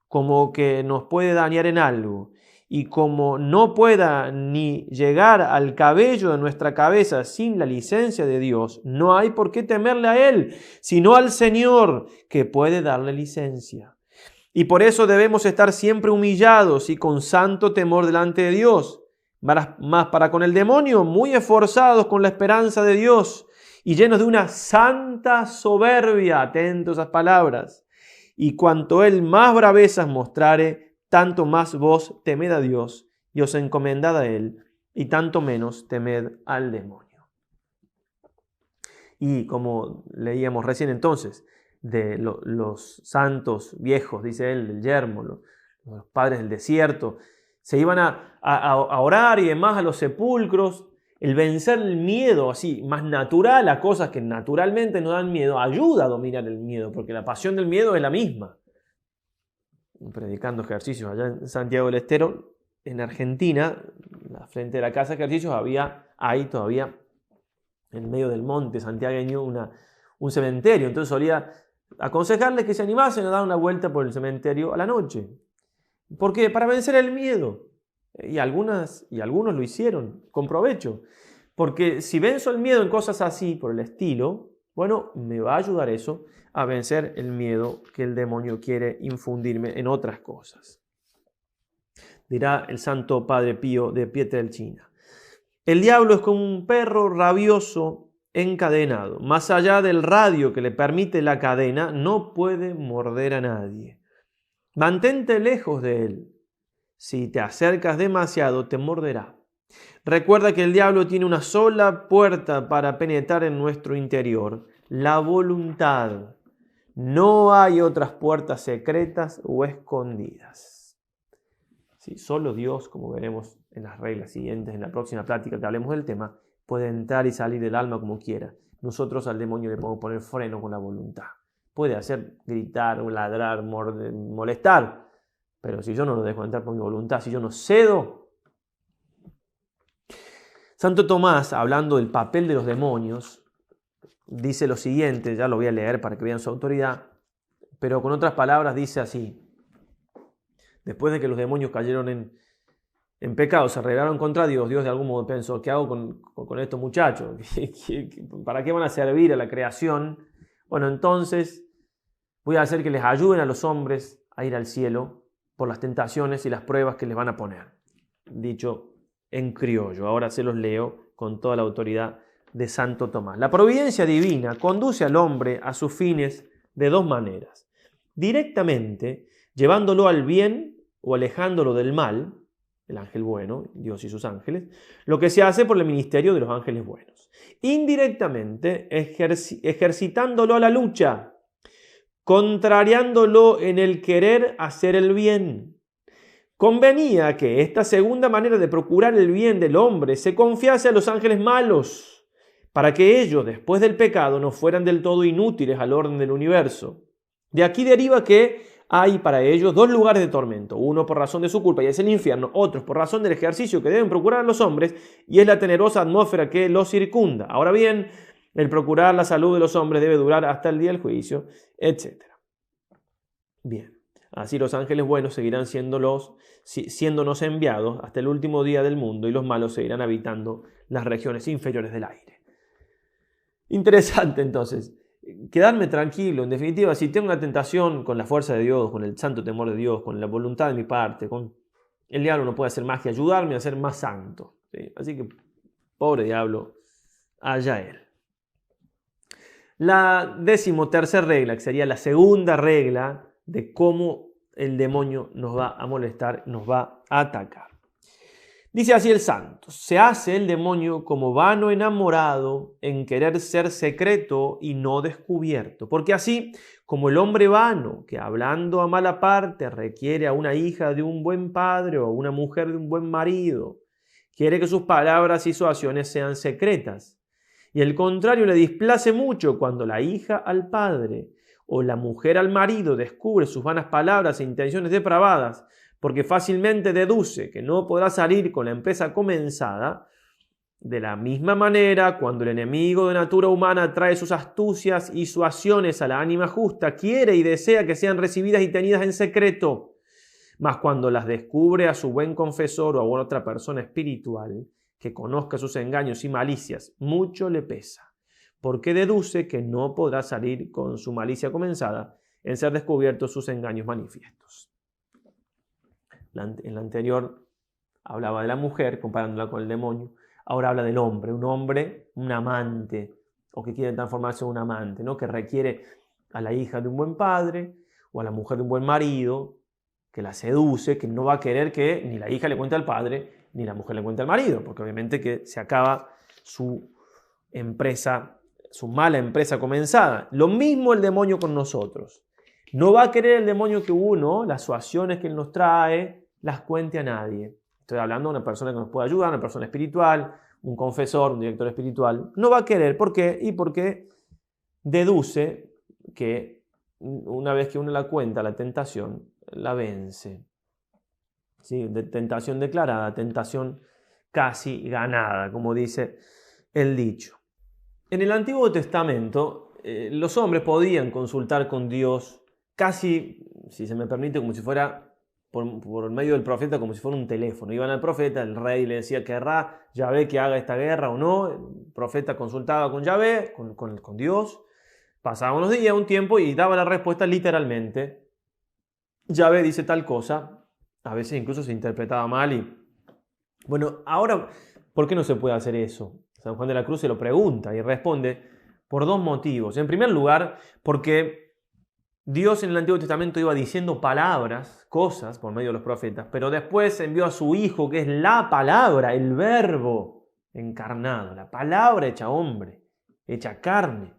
como que nos puede dañar en algo. Y como no pueda ni llegar al cabello de nuestra cabeza sin la licencia de Dios, no hay por qué temerle a Él, sino al Señor, que puede darle licencia. Y por eso debemos estar siempre humillados y con santo temor delante de Dios. Más para con el demonio, muy esforzados con la esperanza de Dios y llenos de una santa soberbia, atentos a esas palabras. Y cuanto Él más bravezas mostrare, tanto más vos temed a Dios y os encomendad a Él, y tanto menos temed al demonio. Y como leíamos recién entonces, de los santos viejos, dice él, del yermo, los padres del desierto, se iban a orar y demás a los sepulcros. El vencer el miedo así, más natural, a cosas que naturalmente nos dan miedo, ayuda a dominar el miedo, porque la pasión del miedo es la misma. Predicando ejercicios allá en Santiago del Estero, en Argentina, frente de la casa de ejercicios, hay todavía, en medio del monte santiagueño, un cementerio. Entonces solía aconsejarles que se animasen a dar una vuelta por el cementerio a la noche. ¿Por qué? Para vencer el miedo. Y algunos lo hicieron con provecho. Porque si venzo el miedo en cosas así, por el estilo, bueno, me va a ayudar eso a vencer el miedo que el demonio quiere infundirme en otras cosas. Dirá el Santo Padre Pío de Pietrelcina: el diablo es como un perro rabioso encadenado. Más allá del radio que le permite la cadena, no puede morder a nadie. Mantente lejos de él. Si te acercas demasiado, te morderá. Recuerda que el diablo tiene una sola puerta para penetrar en nuestro interior: la voluntad. No hay otras puertas secretas o escondidas. Sí, solo Dios, como veremos en las reglas siguientes, en la próxima plática que hablemos del tema, puede entrar y salir del alma como quiera. Nosotros al demonio le podemos poner freno con la voluntad. Puede hacer gritar, ladrar, morder, molestar, pero si yo no lo dejo entrar por mi voluntad, si yo no cedo. Santo Tomás, hablando del papel de los demonios, dice lo siguiente, ya lo voy a leer para que vean su autoridad, pero con otras palabras dice así: después de que los demonios cayeron en pecado, se rebelaron contra Dios, Dios de algún modo pensó, ¿qué hago con estos muchachos? ¿Para qué van a servir a la creación? Bueno, entonces Voy a hacer que les ayuden a los hombres a ir al cielo por las tentaciones y las pruebas que les van a poner. Dicho en criollo, ahora se los leo con toda la autoridad de Santo Tomás. La providencia divina conduce al hombre a sus fines de dos maneras. Directamente, llevándolo al bien o alejándolo del mal, el ángel bueno, Dios y sus ángeles, lo que se hace por el ministerio de los ángeles buenos. Indirectamente, ejercitándolo a la lucha, contrariándolo en el querer hacer el bien. Convenía que esta segunda manera de procurar el bien del hombre se confiase a los ángeles malos, para que ellos, después del pecado, no fueran del todo inútiles al orden del universo. De aquí deriva que hay para ellos dos lugares de tormento, uno por razón de su culpa y es el infierno, otros por razón del ejercicio que deben procurar los hombres y es la tenerosa atmósfera que los circunda. Ahora bien, el procurar la salud de los hombres debe durar hasta el día del juicio, etc. Bien, así los ángeles buenos seguirán siéndonos enviados hasta el último día del mundo y los malos seguirán habitando las regiones inferiores del aire. Interesante entonces. Quedarme tranquilo, en definitiva, si tengo una tentación con la fuerza de Dios, con el santo temor de Dios, con la voluntad de mi parte, con el diablo no puede hacer más que ayudarme a ser más santo. ¿Sí? Así que, pobre diablo, allá él. La 13ª regla, que sería la segunda regla de cómo el demonio nos va a molestar, nos va a atacar. Dice así el santo: se hace el demonio como vano enamorado en querer ser secreto y no descubierto. Porque así como el hombre vano, que hablando a mala parte requiere a una hija de un buen padre o a una mujer de un buen marido, quiere que sus palabras y sus acciones sean secretas. Y el contrario le displace mucho cuando la hija al padre o la mujer al marido descubre sus vanas palabras e intenciones depravadas, porque fácilmente deduce que no podrá salir con la empresa comenzada. De la misma manera, cuando el enemigo de natura humana trae sus astucias y sus acciones a la ánima justa, quiere y desea que sean recibidas y tenidas en secreto. Mas cuando las descubre a su buen confesor o a otra persona espiritual que conozca sus engaños y malicias, mucho le pesa, porque deduce que no podrá salir con su malicia comenzada en ser descubiertos sus engaños manifiestos. En la anterior hablaba de la mujer, comparándola con el demonio. Ahora habla del hombre, un amante, o que quiere transformarse en un amante, ¿no? Que requiere a la hija de un buen padre o a la mujer de un buen marido, que la seduce, que no va a querer que ni la hija le cuente al padre, ni la mujer le cuente al marido, porque obviamente que se acaba su empresa, su mala empresa comenzada. Lo mismo el demonio con nosotros. No va a querer el demonio que uno, las situaciones que él nos trae, las cuente a nadie. Estoy hablando de una persona que nos puede ayudar, una persona espiritual, un confesor, un director espiritual. No va a querer. ¿Por qué? Y porque deduce que una vez que uno la cuenta, la tentación la vence. ¿Sí? De tentación declarada, tentación casi ganada, como dice el dicho. En el Antiguo Testamento, los hombres podían consultar con Dios casi, si se me permite, como si fuera por medio del profeta, como si fuera un teléfono. Iban al profeta, el rey le decía: ¿querrá Yahvé que haga esta guerra o no? El profeta consultaba con Yahvé, con Dios. Pasaban unos días, un tiempo, y daba la respuesta literalmente. Yahvé dice tal cosa. A veces incluso se interpretaba mal y... Bueno, ahora, ¿por qué no se puede hacer eso? San Juan de la Cruz se lo pregunta y responde por dos motivos. En primer lugar, porque Dios en el Antiguo Testamento iba diciendo palabras, cosas, por medio de los profetas, pero después envió a su Hijo, que es la palabra, el verbo encarnado, la palabra hecha hombre, hecha carne.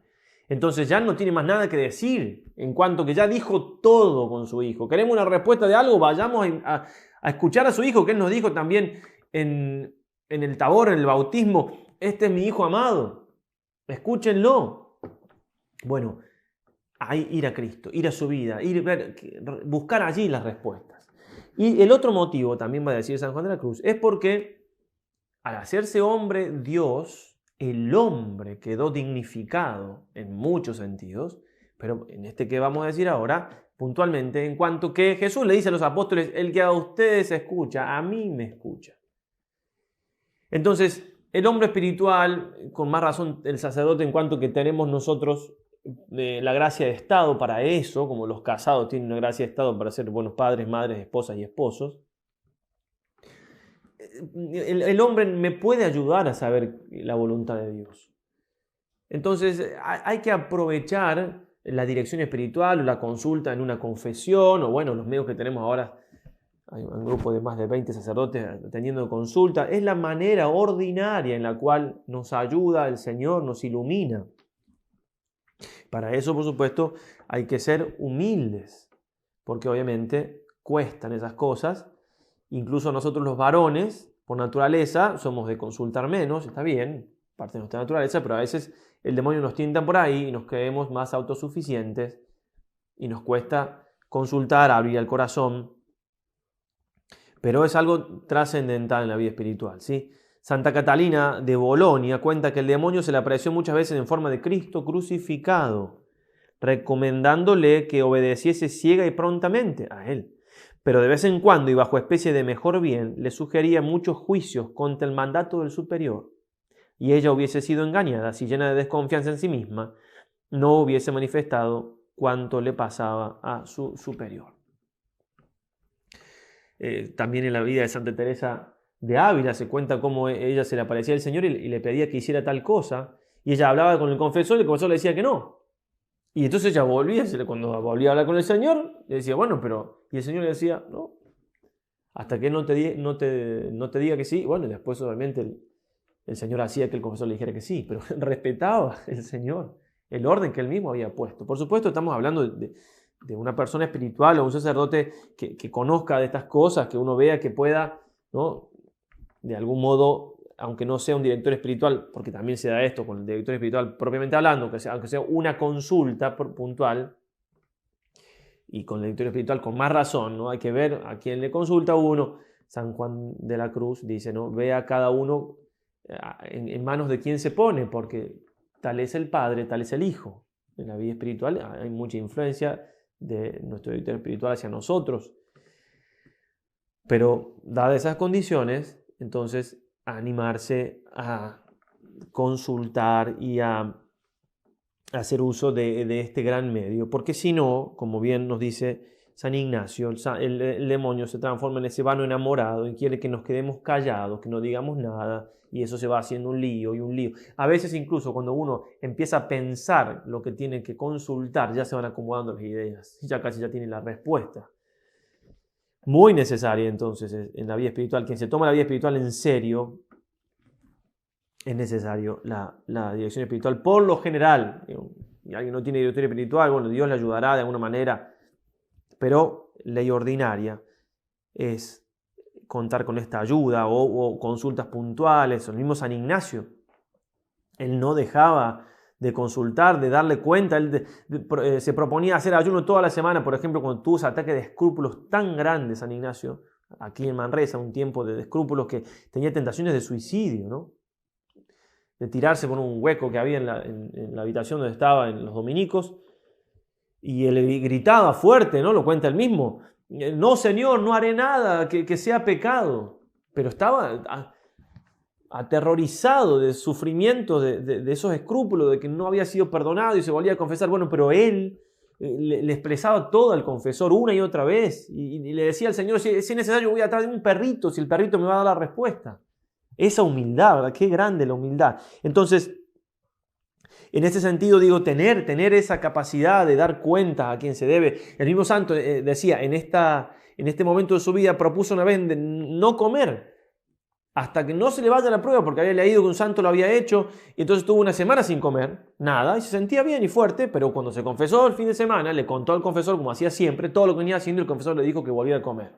Entonces ya no tiene más nada que decir, en cuanto que ya dijo todo con su Hijo. ¿Queremos una respuesta de algo? Vayamos a escuchar a su Hijo, que Él nos dijo también en el Tabor, en el bautismo: este es mi Hijo amado, escúchenlo. Bueno, ahí ir a Cristo, ir a su vida, buscar allí las respuestas. Y el otro motivo, también va a decir San Juan de la Cruz, es porque al hacerse hombre Dios, el hombre quedó dignificado en muchos sentidos, pero en este que vamos a decir ahora, puntualmente, en cuanto que Jesús le dice a los apóstoles: el que a ustedes escucha, a mí me escucha. Entonces, el hombre espiritual, con más razón el sacerdote, en cuanto que tenemos nosotros la gracia de Estado para eso, como los casados tienen una gracia de Estado para ser buenos padres, madres, esposas y esposos. El hombre me puede ayudar a saber la voluntad de Dios. Entonces hay que aprovechar la dirección espiritual o la consulta en una confesión, o bueno, los medios que tenemos ahora, hay un grupo de más de 20 sacerdotes teniendo consulta, es la manera ordinaria en la cual nos ayuda el Señor, nos ilumina. Para eso, por supuesto, hay que ser humildes, porque obviamente cuestan esas cosas. Incluso nosotros los varones, por naturaleza, somos de consultar menos, está bien, parte de nuestra naturaleza, pero a veces el demonio nos tienta por ahí y nos creemos más autosuficientes y nos cuesta consultar, abrir el corazón. Pero es algo trascendental en la vida espiritual, ¿sí? Santa Catalina de Bolonia cuenta que el demonio se le apareció muchas veces en forma de Cristo crucificado, recomendándole que obedeciese ciega y prontamente a él. Pero de vez en cuando y bajo especie de mejor bien le sugería muchos juicios contra el mandato del superior, y ella hubiese sido engañada si, llena de desconfianza en sí misma, no hubiese manifestado cuánto le pasaba a su superior. También en la vida de Santa Teresa de Ávila se cuenta cómo ella se le aparecía al Señor y le pedía que hiciera tal cosa, y ella hablaba con el confesor y el confesor le decía que no. Y entonces ella volvía, cuando volvía a hablar con el Señor, le decía, bueno, pero... Y el Señor le decía, no, hasta que no te diga que sí. Bueno, y después obviamente el Señor hacía que el confesor le dijera que sí, pero respetaba el Señor el orden que él mismo había puesto. Por supuesto, estamos hablando de una persona espiritual o un sacerdote que conozca de estas cosas, que uno vea que pueda, ¿no?, de algún modo, aunque no sea un director espiritual, porque también se da esto con el director espiritual propiamente hablando, aunque sea una consulta puntual, y con el director espiritual con más razón, ¿no? Hay que ver a quién le consulta uno. San Juan de la Cruz dice, ¿no?, ve a cada uno en manos de quién se pone, porque tal es el Padre, tal es el Hijo. En la vida espiritual hay mucha influencia de nuestro director espiritual hacia nosotros. Pero dadas esas condiciones, entonces animarse a consultar y a hacer uso de este gran medio, porque si no, como bien nos dice San Ignacio, el demonio se transforma en ese vano enamorado y quiere que nos quedemos callados, que no digamos nada, y eso se va haciendo un lío y un lío. A veces incluso cuando uno empieza a pensar lo que tiene que consultar, ya se van acomodando las ideas, ya casi ya tiene la respuesta. Muy necesaria entonces en la vida espiritual. Quien se toma la vida espiritual en serio, es necesario la dirección espiritual. Por lo general, si alguien no tiene director espiritual, bueno, Dios le ayudará de alguna manera, pero ley ordinaria es contar con esta ayuda o consultas puntuales. El mismo San Ignacio, él no dejaba de consultar, de darle cuenta. Él se proponía hacer ayuno toda la semana, por ejemplo, cuando tuvo ese ataque de escrúpulos tan grandes, San Ignacio, aquí en Manresa, un tiempo de escrúpulos que tenía tentaciones de suicidio, ¿no?, de tirarse por un hueco que había en la habitación donde estaba en los dominicos, y él gritaba fuerte, ¿no?, lo cuenta él mismo, no, Señor, no haré nada que sea pecado, pero estaba aterrorizado del sufrimiento de esos escrúpulos, de que no había sido perdonado y se volvía a confesar. Bueno, pero él le expresaba todo al confesor una y otra vez y le decía al Señor, si es necesario voy atrás de un perrito, si el perrito me va a dar la respuesta. Esa humildad, ¿verdad? Qué grande la humildad. Entonces, en ese sentido digo, tener esa capacidad de dar cuenta a quien se debe. El mismo santo decía, en este momento de su vida propuso una vez de no comer hasta que no se le vaya la prueba, porque había leído que un santo lo había hecho, y entonces estuvo una semana sin comer, nada, y se sentía bien y fuerte, pero cuando se confesó el fin de semana, le contó al confesor, como hacía siempre, todo lo que venía haciendo, y el confesor le dijo que volviera a comer.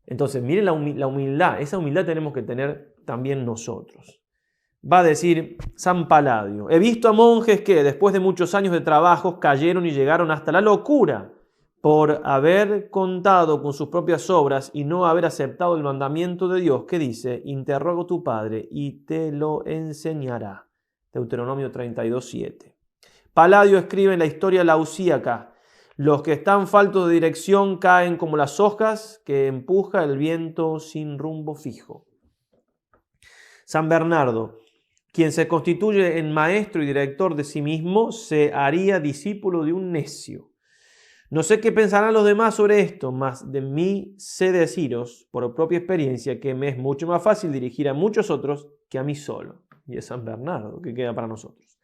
Entonces, miren la humildad, esa humildad tenemos que tener también nosotros. Va a decir San Paladio, he visto a monjes que después de muchos años de trabajo cayeron y llegaron hasta la locura por haber contado con sus propias obras y no haber aceptado el mandamiento de Dios que dice, interroga a tu padre y te lo enseñará. Deuteronomio 32:7. Paladio escribe en la historia lausíaca, los que están faltos de dirección caen como las hojas que empuja el viento sin rumbo fijo. San Bernardo, Quien se constituye en maestro y director de sí mismo se haría discípulo de un necio. No sé qué pensarán los demás sobre esto, mas de mí sé deciros por propia experiencia que me es mucho más fácil dirigir a muchos otros que a mí solo. Y es San Bernardo que queda para nosotros.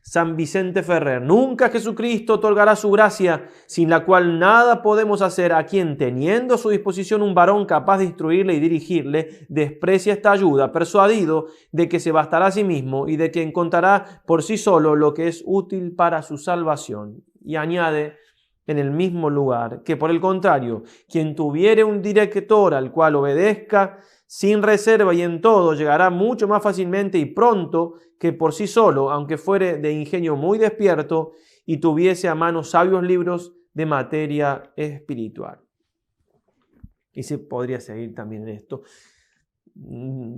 San Vicente Ferrer: nunca Jesucristo otorgará su gracia, sin la cual nada podemos hacer, a quien, teniendo a su disposición un varón capaz de instruirle y dirigirle, desprecia esta ayuda, persuadido de que se bastará a sí mismo y de que encontrará por sí solo lo que es útil para su salvación. Y añade en el mismo lugar que, por el contrario, quien tuviere un director al cual obedezca sin reserva y en todo, llegará mucho más fácilmente y pronto que por sí solo, aunque fuere de ingenio muy despierto y tuviese a mano sabios libros de materia espiritual. Y se podría seguir también en esto.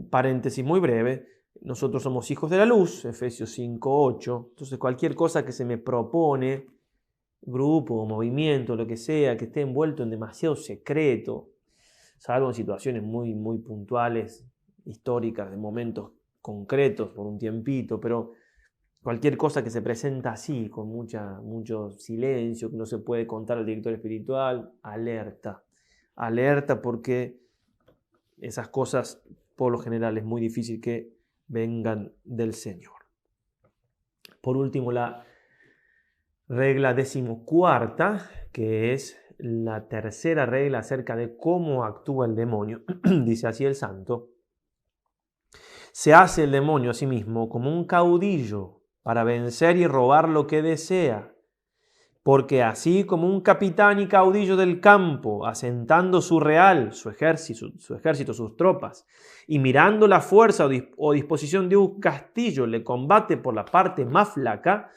Paréntesis muy breve. Nosotros somos hijos de la luz, Efesios 5:8. Entonces cualquier cosa que se me propone, grupo, movimiento, lo que sea, que esté envuelto en demasiado secreto, salvo en situaciones muy, muy puntuales, históricas, de momentos concretos por un tiempito, pero cualquier cosa que se presenta así, con mucho silencio, que no se puede contar al director espiritual, alerta. Alerta, porque esas cosas, por lo general, es muy difícil que vengan del Señor. Por último, la regla 14ª, que es la tercera regla acerca de cómo actúa el demonio. Dice así el santo: se hace el demonio a sí mismo como un caudillo para vencer y robar lo que desea, porque así como un capitán y caudillo del campo, asentando su real, su ejército, sus tropas, y mirando la fuerza o disposición de un castillo, le combate por la parte más flaca,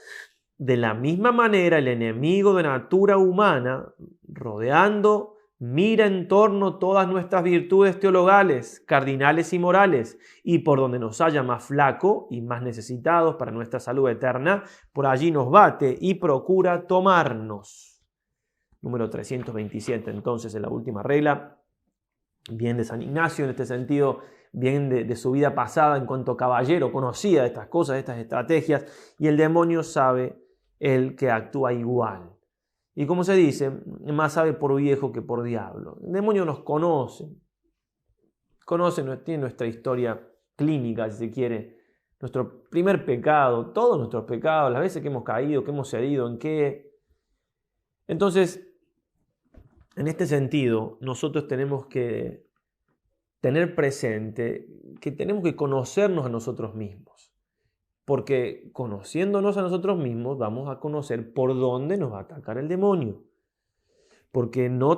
de la misma manera el enemigo de natura humana, rodeando, mira en torno todas nuestras virtudes teologales, cardinales y morales, y por donde nos haya más flaco y más necesitados para nuestra salud eterna, por allí nos bate y procura tomarnos. Número 327, entonces, en la última regla, bien de San Ignacio en este sentido, bien de su vida pasada en cuanto caballero, conocía estas cosas, estas estrategias, y el demonio sabe el que actúa igual. Y como se dice, más sabe por viejo que por diablo. El demonio nos conoce, tiene nuestra historia clínica, si se quiere, nuestro primer pecado, todos nuestros pecados, las veces que hemos caído, que hemos cedido, en qué. Entonces, en este sentido, nosotros tenemos que tener presente que tenemos que conocernos a nosotros mismos. Porque conociéndonos a nosotros mismos vamos a conocer por dónde nos va a atacar el demonio. Porque no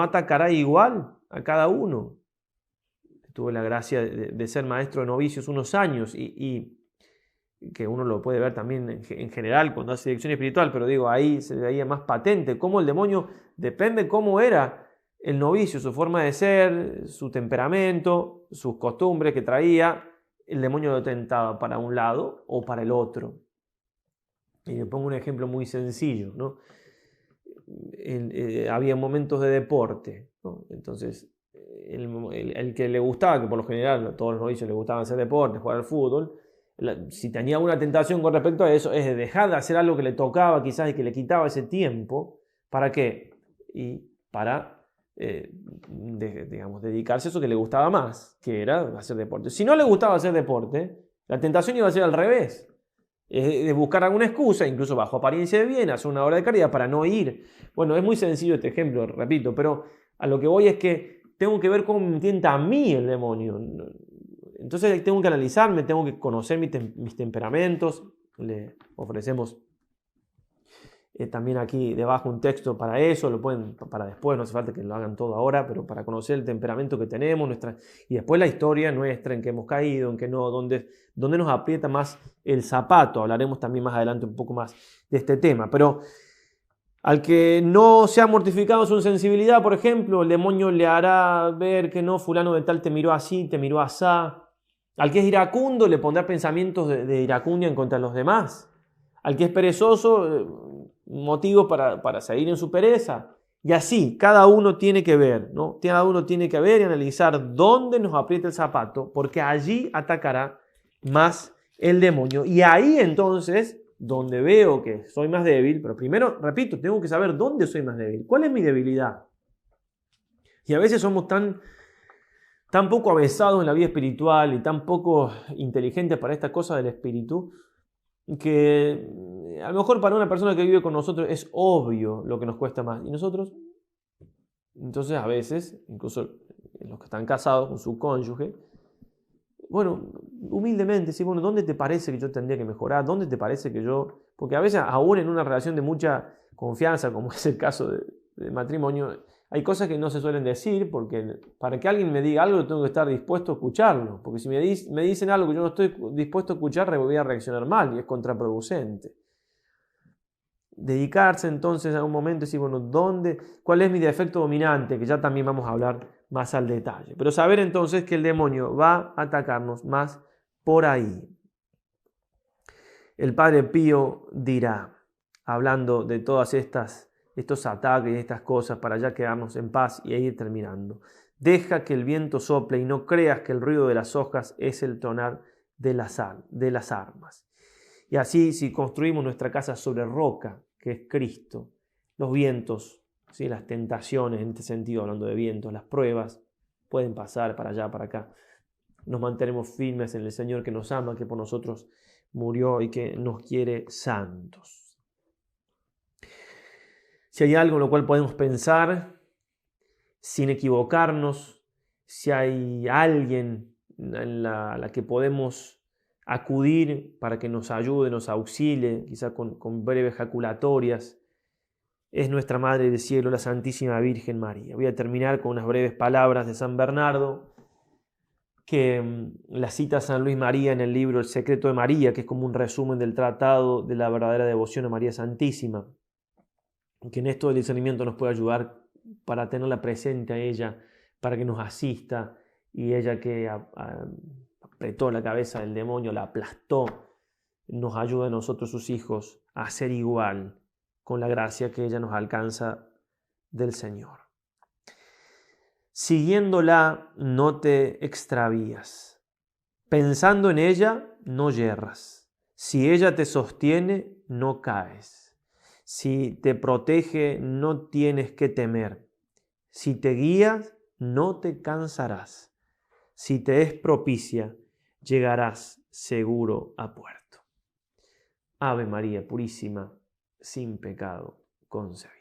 atacará igual a cada uno. Tuve la gracia de ser maestro de novicios unos años y que uno lo puede ver también en general cuando hace dirección espiritual, pero digo, ahí se veía más patente cómo el demonio, depende cómo era el novicio, su forma de ser, su temperamento, sus costumbres que traía, el demonio lo tentaba para un lado o para el otro. Y le pongo un ejemplo muy sencillo, ¿no? Había momentos de deporte, ¿no? Entonces, el que le gustaba, que por lo general a todos los novicios les gustaba hacer deporte, jugar al fútbol, si tenía una tentación con respecto a eso, es de dejar de hacer algo que le tocaba quizás y que le quitaba ese tiempo. ¿Para qué? Y para dedicarse a eso que le gustaba más, que era hacer deporte. Si no le gustaba hacer deporte, la tentación iba a ser al revés, de buscar alguna excusa, incluso bajo apariencia de bien, hacer una obra de caridad para no ir. Bueno, es muy sencillo este ejemplo, repito, pero a lo que voy es que tengo que ver cómo me tienta a mí el demonio. Entonces tengo que analizarme, tengo que conocer mis temperamentos. Le ofrecemos también aquí debajo un texto para eso, lo pueden para después, no hace falta que lo hagan todo ahora, pero para conocer el temperamento que tenemos, y después la historia nuestra, en que hemos caído, en que no, dónde nos aprieta más el zapato. Hablaremos también más adelante un poco más de este tema, pero al que no se ha mortificado su sensibilidad, por ejemplo, el demonio le hará ver que no, fulano de tal te miró así, te miró asá. Al que es iracundo le pondrá pensamientos de iracundia en contra de los demás. Al que es perezoso, motivos para seguir en su pereza. Y así, cada uno tiene que ver, ¿no? Cada uno tiene que ver y analizar dónde nos aprieta el zapato, porque allí atacará más el demonio. Y ahí entonces, donde veo que soy más débil, pero primero, repito, tengo que saber dónde soy más débil. ¿Cuál es mi debilidad? Y a veces somos tan poco avesados en la vida espiritual y tan poco inteligentes para esta cosa del espíritu, que a lo mejor para una persona que vive con nosotros es obvio lo que nos cuesta más. Y nosotros, entonces a veces, incluso los que están casados con su cónyuge, bueno, humildemente, sí, bueno, ¿dónde te parece que yo tendría que mejorar? ¿Dónde te parece que yo...? Porque a veces, aún en una relación de mucha confianza, como es el caso de matrimonio, hay cosas que no se suelen decir, porque para que alguien me diga algo, yo tengo que estar dispuesto a escucharlo. Porque si me dicen algo que yo no estoy dispuesto a escuchar, voy a reaccionar mal y es contraproducente. Dedicarse entonces a un momento y decir, bueno, ¿cuál es mi defecto dominante? Que ya también vamos a hablar más al detalle. Pero saber entonces que el demonio va a atacarnos más por ahí. El Padre Pío dirá, hablando de todas estos ataques y estas cosas para ya quedarnos en paz y ir terminando. Deja que el viento sople y no creas que el ruido de las hojas es el tronar de las armas. Y así, si construimos nuestra casa sobre roca, que es Cristo, los vientos, ¿sí? Las tentaciones, en este sentido, hablando de vientos, las pruebas, pueden pasar para allá, para acá. Nos mantenemos firmes en el Señor que nos ama, que por nosotros murió y que nos quiere santos. Si hay algo en lo cual podemos pensar, sin equivocarnos, si hay alguien en la que podemos acudir para que nos ayude, nos auxilie, quizá con breves jaculatorias, es nuestra Madre del Cielo, la Santísima Virgen María. Voy a terminar con unas breves palabras de San Bernardo, que la cita San Luis María en el libro El Secreto de María, que es como un resumen del tratado de la verdadera devoción a María Santísima, que en esto del discernimiento nos puede ayudar para tenerla presente a ella, para que nos asista, y ella que apretó la cabeza del demonio, la aplastó, nos ayuda a nosotros, sus hijos, a hacer igual con la gracia que ella nos alcanza del Señor. Siguiéndola no te extravías. Pensando en ella no yerras. Si ella te sostiene, no caes. Si te protege, no tienes que temer. Si te guías, no te cansarás. Si te es propicia, llegarás seguro a puerto. Ave María Purísima, sin pecado concebida.